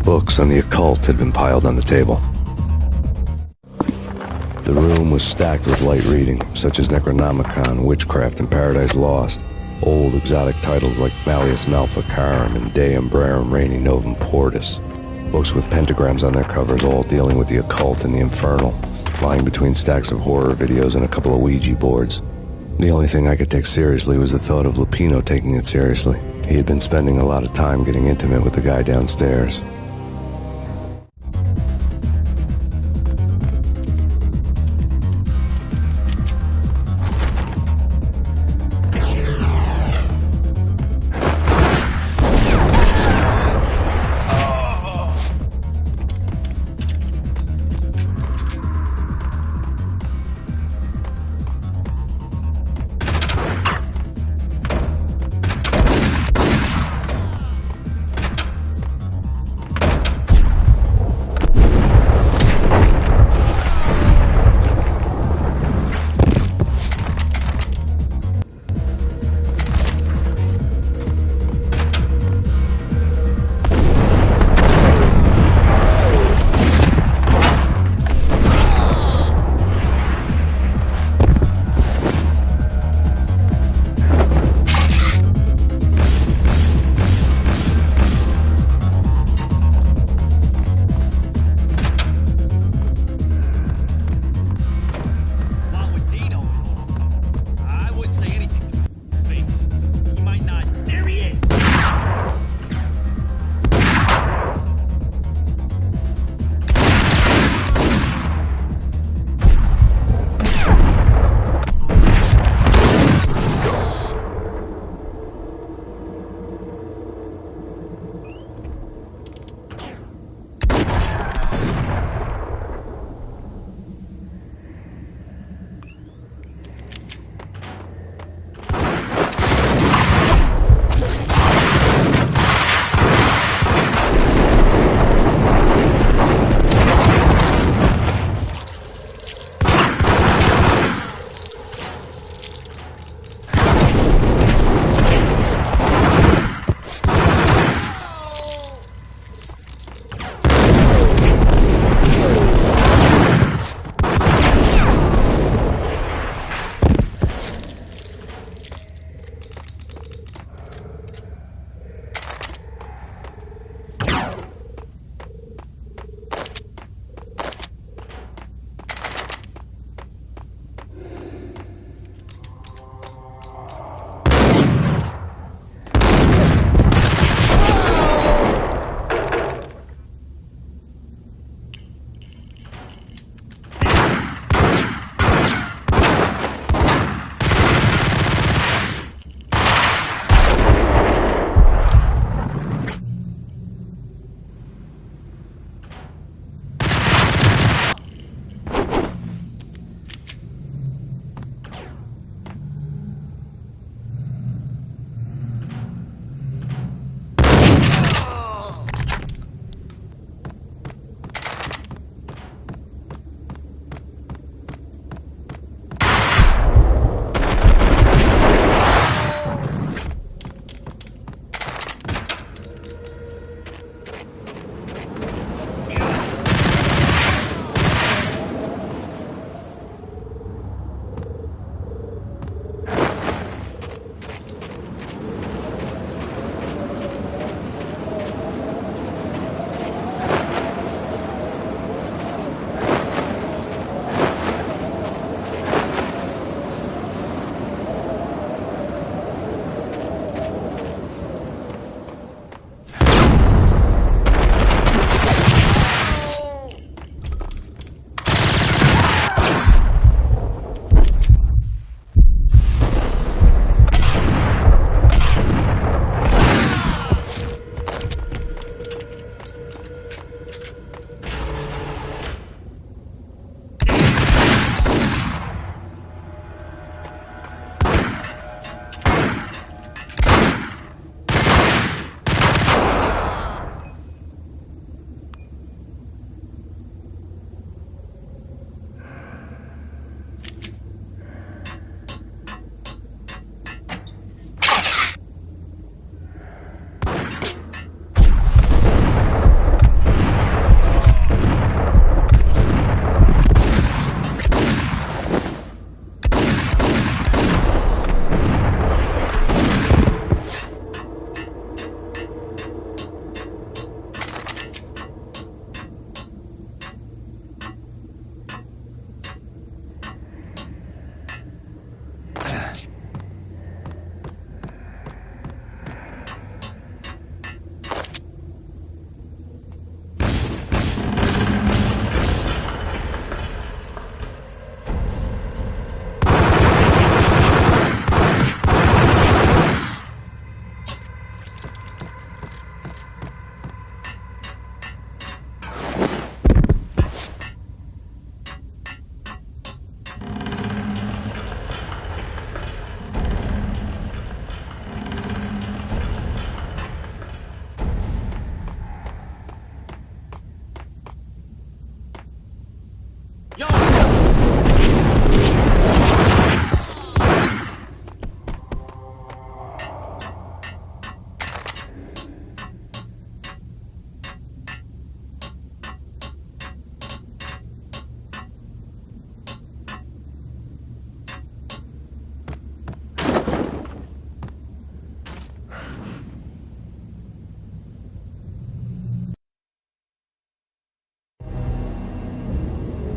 C: Books on the occult had been piled on the table. The room was stacked with light reading, such as Necronomicon, Witchcraft, and Paradise Lost. Old exotic titles like Malleus Maleficarum and De Umbrarum Reini Novum Portis. Books with pentagrams on their covers, all dealing with the occult and the infernal, lying between stacks of horror videos and a couple of Ouija boards. The only thing I could take seriously was the thought of Lupino taking it seriously. He had been spending a lot of time getting intimate with the guy downstairs.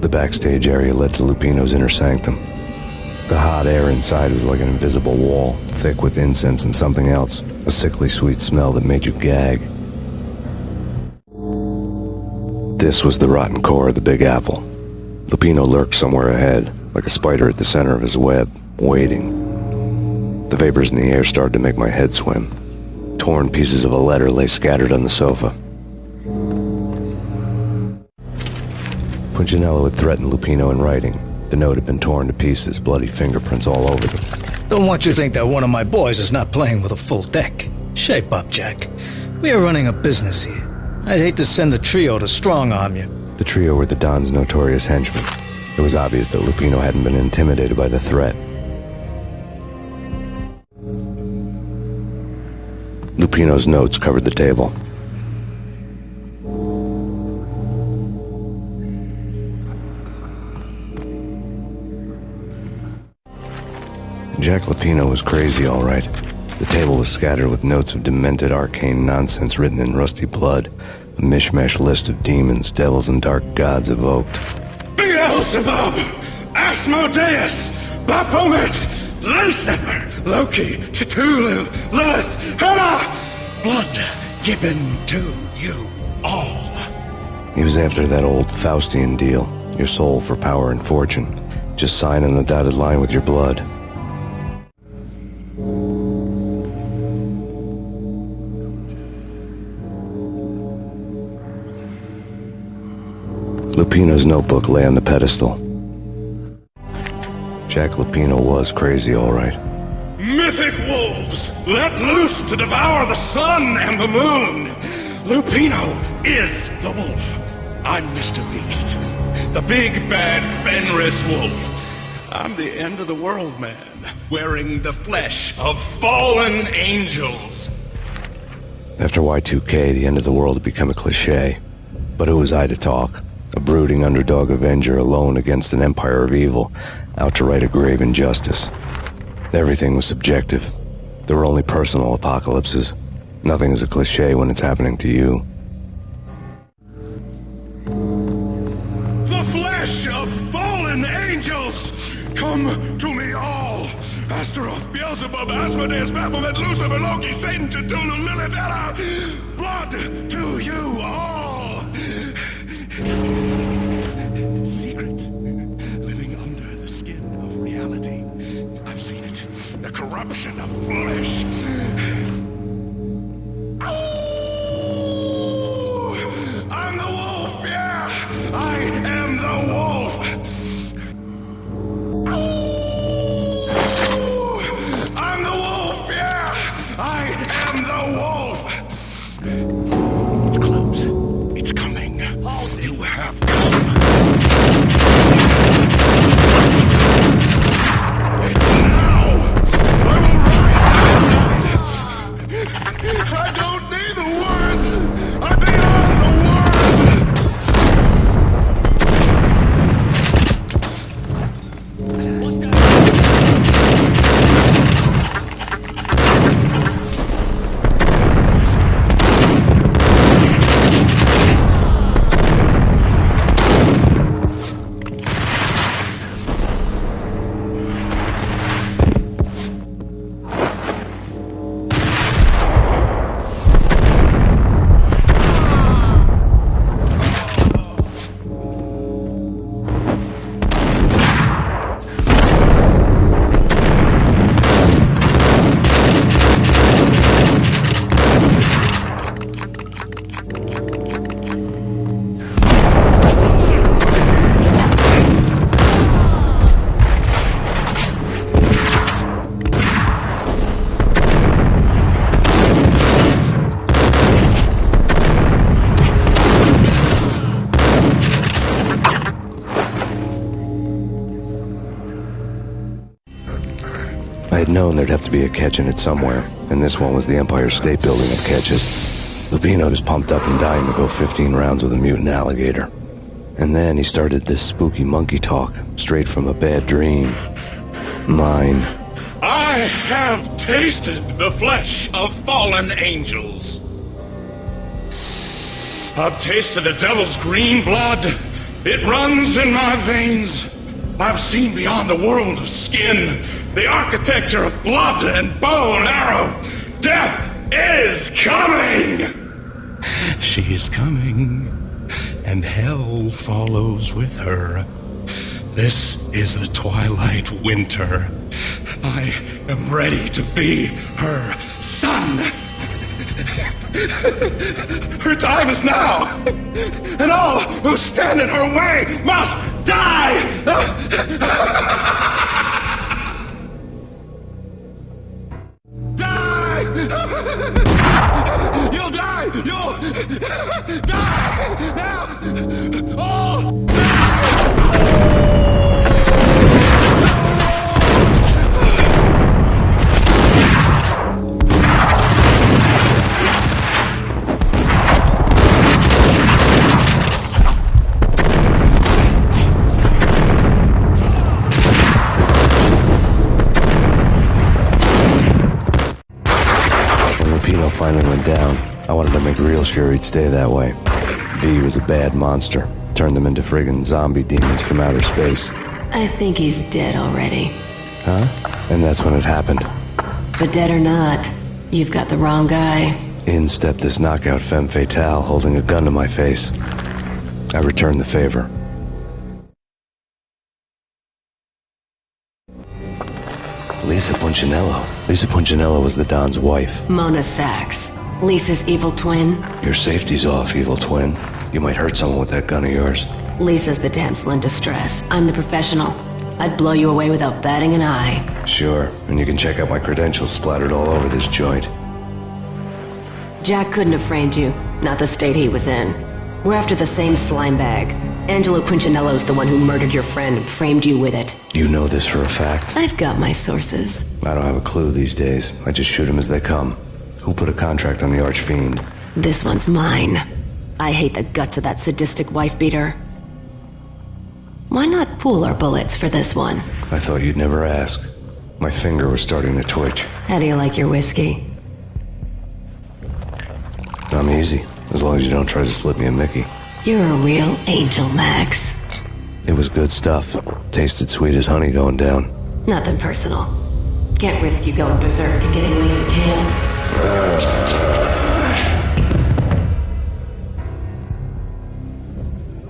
C: the backstage area led to Lupino's inner sanctum. The hot air inside was like an invisible wall, thick with incense and something else, a sickly sweet smell that made you gag. This was the rotten core of the Big Apple. Lupino lurked somewhere ahead, like a spider at the center of his web, waiting. The vapors in the air started to make my head swim. Torn pieces of a letter lay scattered on the sofa. Punchinello had threatened Lupino in writing. The note had been torn to pieces, bloody fingerprints all over them.
M: Don't want you to think that one of my boys is not playing with a full deck. Shape up, Jack. We are running a business here. I'd hate to send the trio to strong-arm you.
C: The trio were the Don's notorious henchmen. It was obvious that Lupino hadn't been intimidated by the threat. Lupino's notes covered the table. Jack Lupino was crazy, all right. The table was scattered with notes of demented arcane nonsense written in rusty blood, a mishmash list of demons, devils, and dark gods evoked.
F: Beelzebub, Asmodeus, Baphomet, Lucifer, Loki, Cthulhu, Lilith, Hela, blood given to you all.
C: He was after that old Faustian deal, your soul for power and fortune. Just sign on the dotted line with your blood. Lupino's notebook lay on the pedestal. Jack Lupino was crazy, all right.
F: Mythic wolves, let loose to devour the sun and the moon. Lupino is the wolf. I'm Mr. Beast, the big bad Fenris wolf. I'm the end of the world man, wearing the flesh of fallen angels.
C: After Y2K, the end of the world had become a cliché. But who was I to talk? A brooding underdog avenger alone against an empire of evil, out to right a grave injustice. Everything was subjective. There were only personal apocalypses. Nothing is a cliché when it's happening to you.
F: The flesh of fallen angels! Come to me all! Astaroth, Beelzebub, Asmodeus, Baphomet, Lucifer, Loki, Satan, Cthulhu, Lilith, Hela! Blood to you all! Secret, living under the skin of reality. I've seen it. The corruption of flesh. Oh, I'm the wolf, yeah! I am the wolf! Oh, I'm the wolf, yeah! I am the wolf! It's close. It's coming. You have come. It's now! I will rise to the side! I don't need the words! I'm beyond the
C: I had known there'd have to be a catch in it somewhere, and this one was the Empire State Building of catches. Lupino was pumped up and dying to go 15 rounds with a mutant alligator. And then he started this spooky monkey talk, straight from a bad dream. Mine.
F: I have tasted the flesh of fallen angels. I've tasted the devil's green blood. It runs in my veins. I've seen beyond the world of skin, the architecture of blood and bow and arrow. Death is coming! She is coming, and hell follows with her. This is the twilight winter. I am ready to be her son. Her time is now, and all who stand in her way must die! Die! You'll die! You'll die! Now! Oh!
C: Finally went down. I wanted to make real sure he'd stay that way. V was a bad monster. Turned them into friggin' zombie demons from outer space.
A: I think he's dead already.
C: Huh? And that's when it happened.
A: But dead or not, you've got the wrong guy.
C: In stepped this knockout femme fatale, holding a gun to my face. I returned the favor. Lisa Punchinello. Lisa Punchinello was the Don's wife.
A: Mona Sachs. Lisa's evil twin.
C: Your safety's off, evil twin. You might hurt someone with that gun of yours.
A: Lisa's the damsel in distress. I'm the professional. I'd blow you away without batting an eye.
C: Sure, and you can check out my credentials splattered all over this joint.
A: Jack couldn't have framed you. Not the state he was in. We're after the same slime bag. Angelo Punchinello's the one who murdered your friend and framed you with it.
C: You know this for a fact?
A: I've got my sources.
C: I don't have a clue these days. I just shoot them as they come. Who put a contract on the Archfiend?
A: This one's mine. I hate the guts of that sadistic wife-beater. Why not pool our bullets for this one?
C: I thought you'd never ask. My finger was starting to twitch.
A: How do you like your whiskey?
C: I'm easy, as long as you don't try to slip me a Mickey.
A: You're a real angel, Max.
C: It was good stuff. Tasted sweet as honey going down.
A: Nothing personal. Can't risk you going berserk and getting Lisa killed.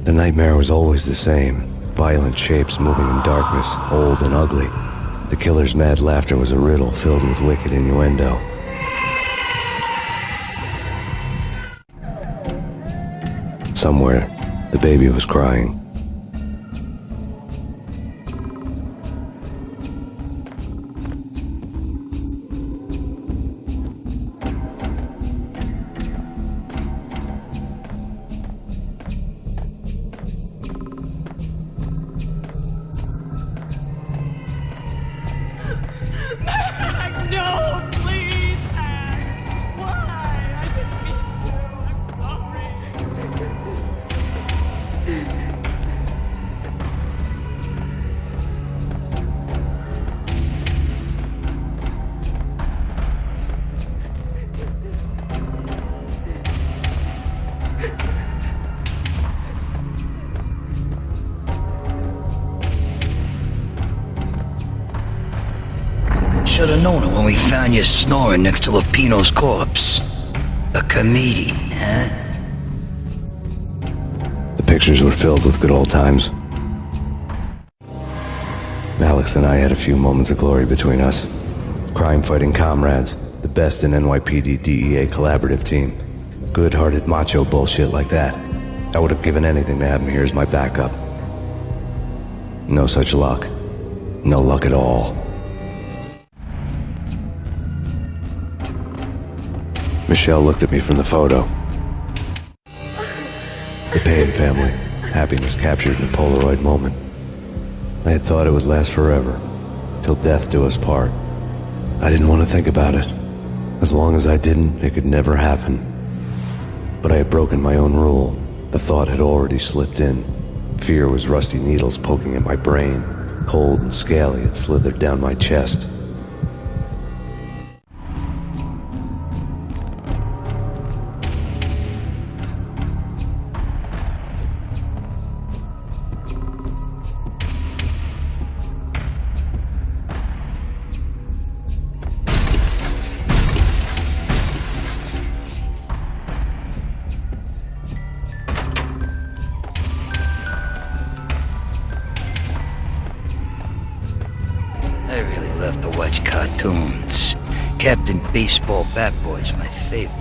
C: The nightmare was always the same. Violent shapes moving in darkness, old and ugly. The killer's mad laughter was a riddle filled with wicked innuendo. Somewhere, the baby was crying.
R: No, please, Max. Why? I didn't mean to. I'm sorry.
S: Should have known it when we found you snoring next to Lupino's corpse. A comedian, huh?
C: The pictures were filled with good old times. Alex and I had a few moments of glory between us. Crime-fighting comrades, the best in NYPD DEA collaborative team. Good-hearted macho bullshit like that. I would have given anything to have him here as my backup. No such luck. No luck at all. Michelle looked at me from the photo. The Payne family. Happiness captured in a Polaroid moment. I had thought it would last forever, till death do us part. I didn't want to think about it. As long as I didn't, it could never happen. But I had broken my own rule. The thought had already slipped in. Fear was rusty needles poking at my brain. Cold and scaly, it slithered down my chest.
S: I really love to watch cartoons. Captain Baseball Bat Boy's my favorite.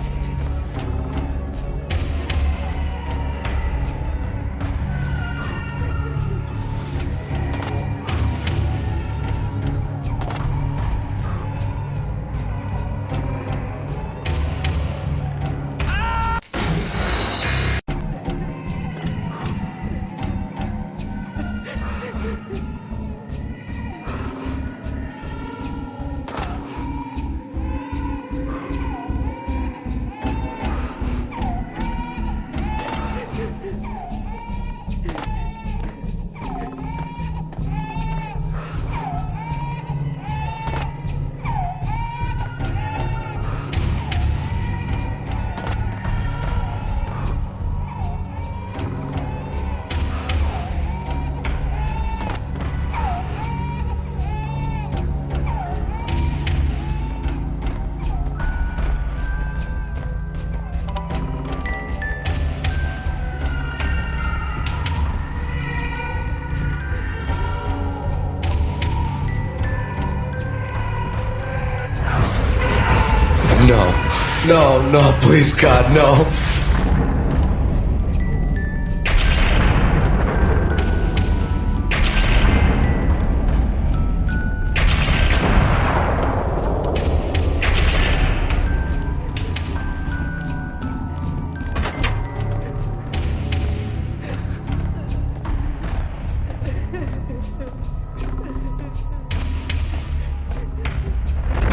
C: No, please, God, no.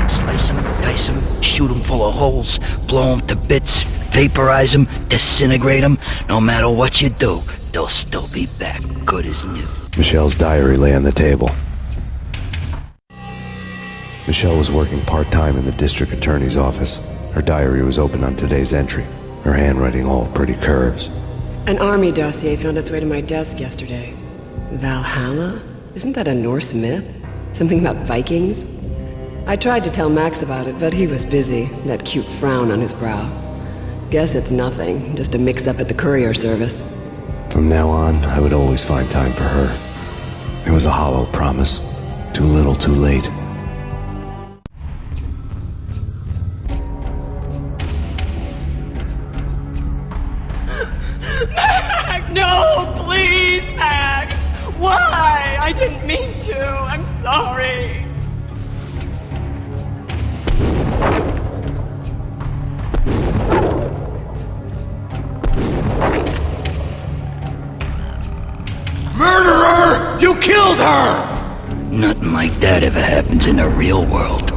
S: Slice him, dice him, shoot him full of holes, blow him to bits, vaporize them, disintegrate them. No matter what you do, they'll still be back, good as new.
C: Michelle's diary lay on the table. Michelle was working part-time in the district attorney's office. Her diary was open on today's entry, her handwriting all pretty curves.
T: An army dossier found its way to my desk yesterday. Valhalla? Isn't that a Norse myth? Something about Vikings? I tried to tell Max about it, but he was busy, that cute frown on his brow. Guess it's nothing, just a mix-up at the courier service.
C: From now on, I would always find time for her. It was a hollow promise. Too little, too late.
R: Max, no, please, Max. Why? I didn't mean to. I'm sorry.
S: Murderer! You killed her! Nothing like that ever happens in the real world.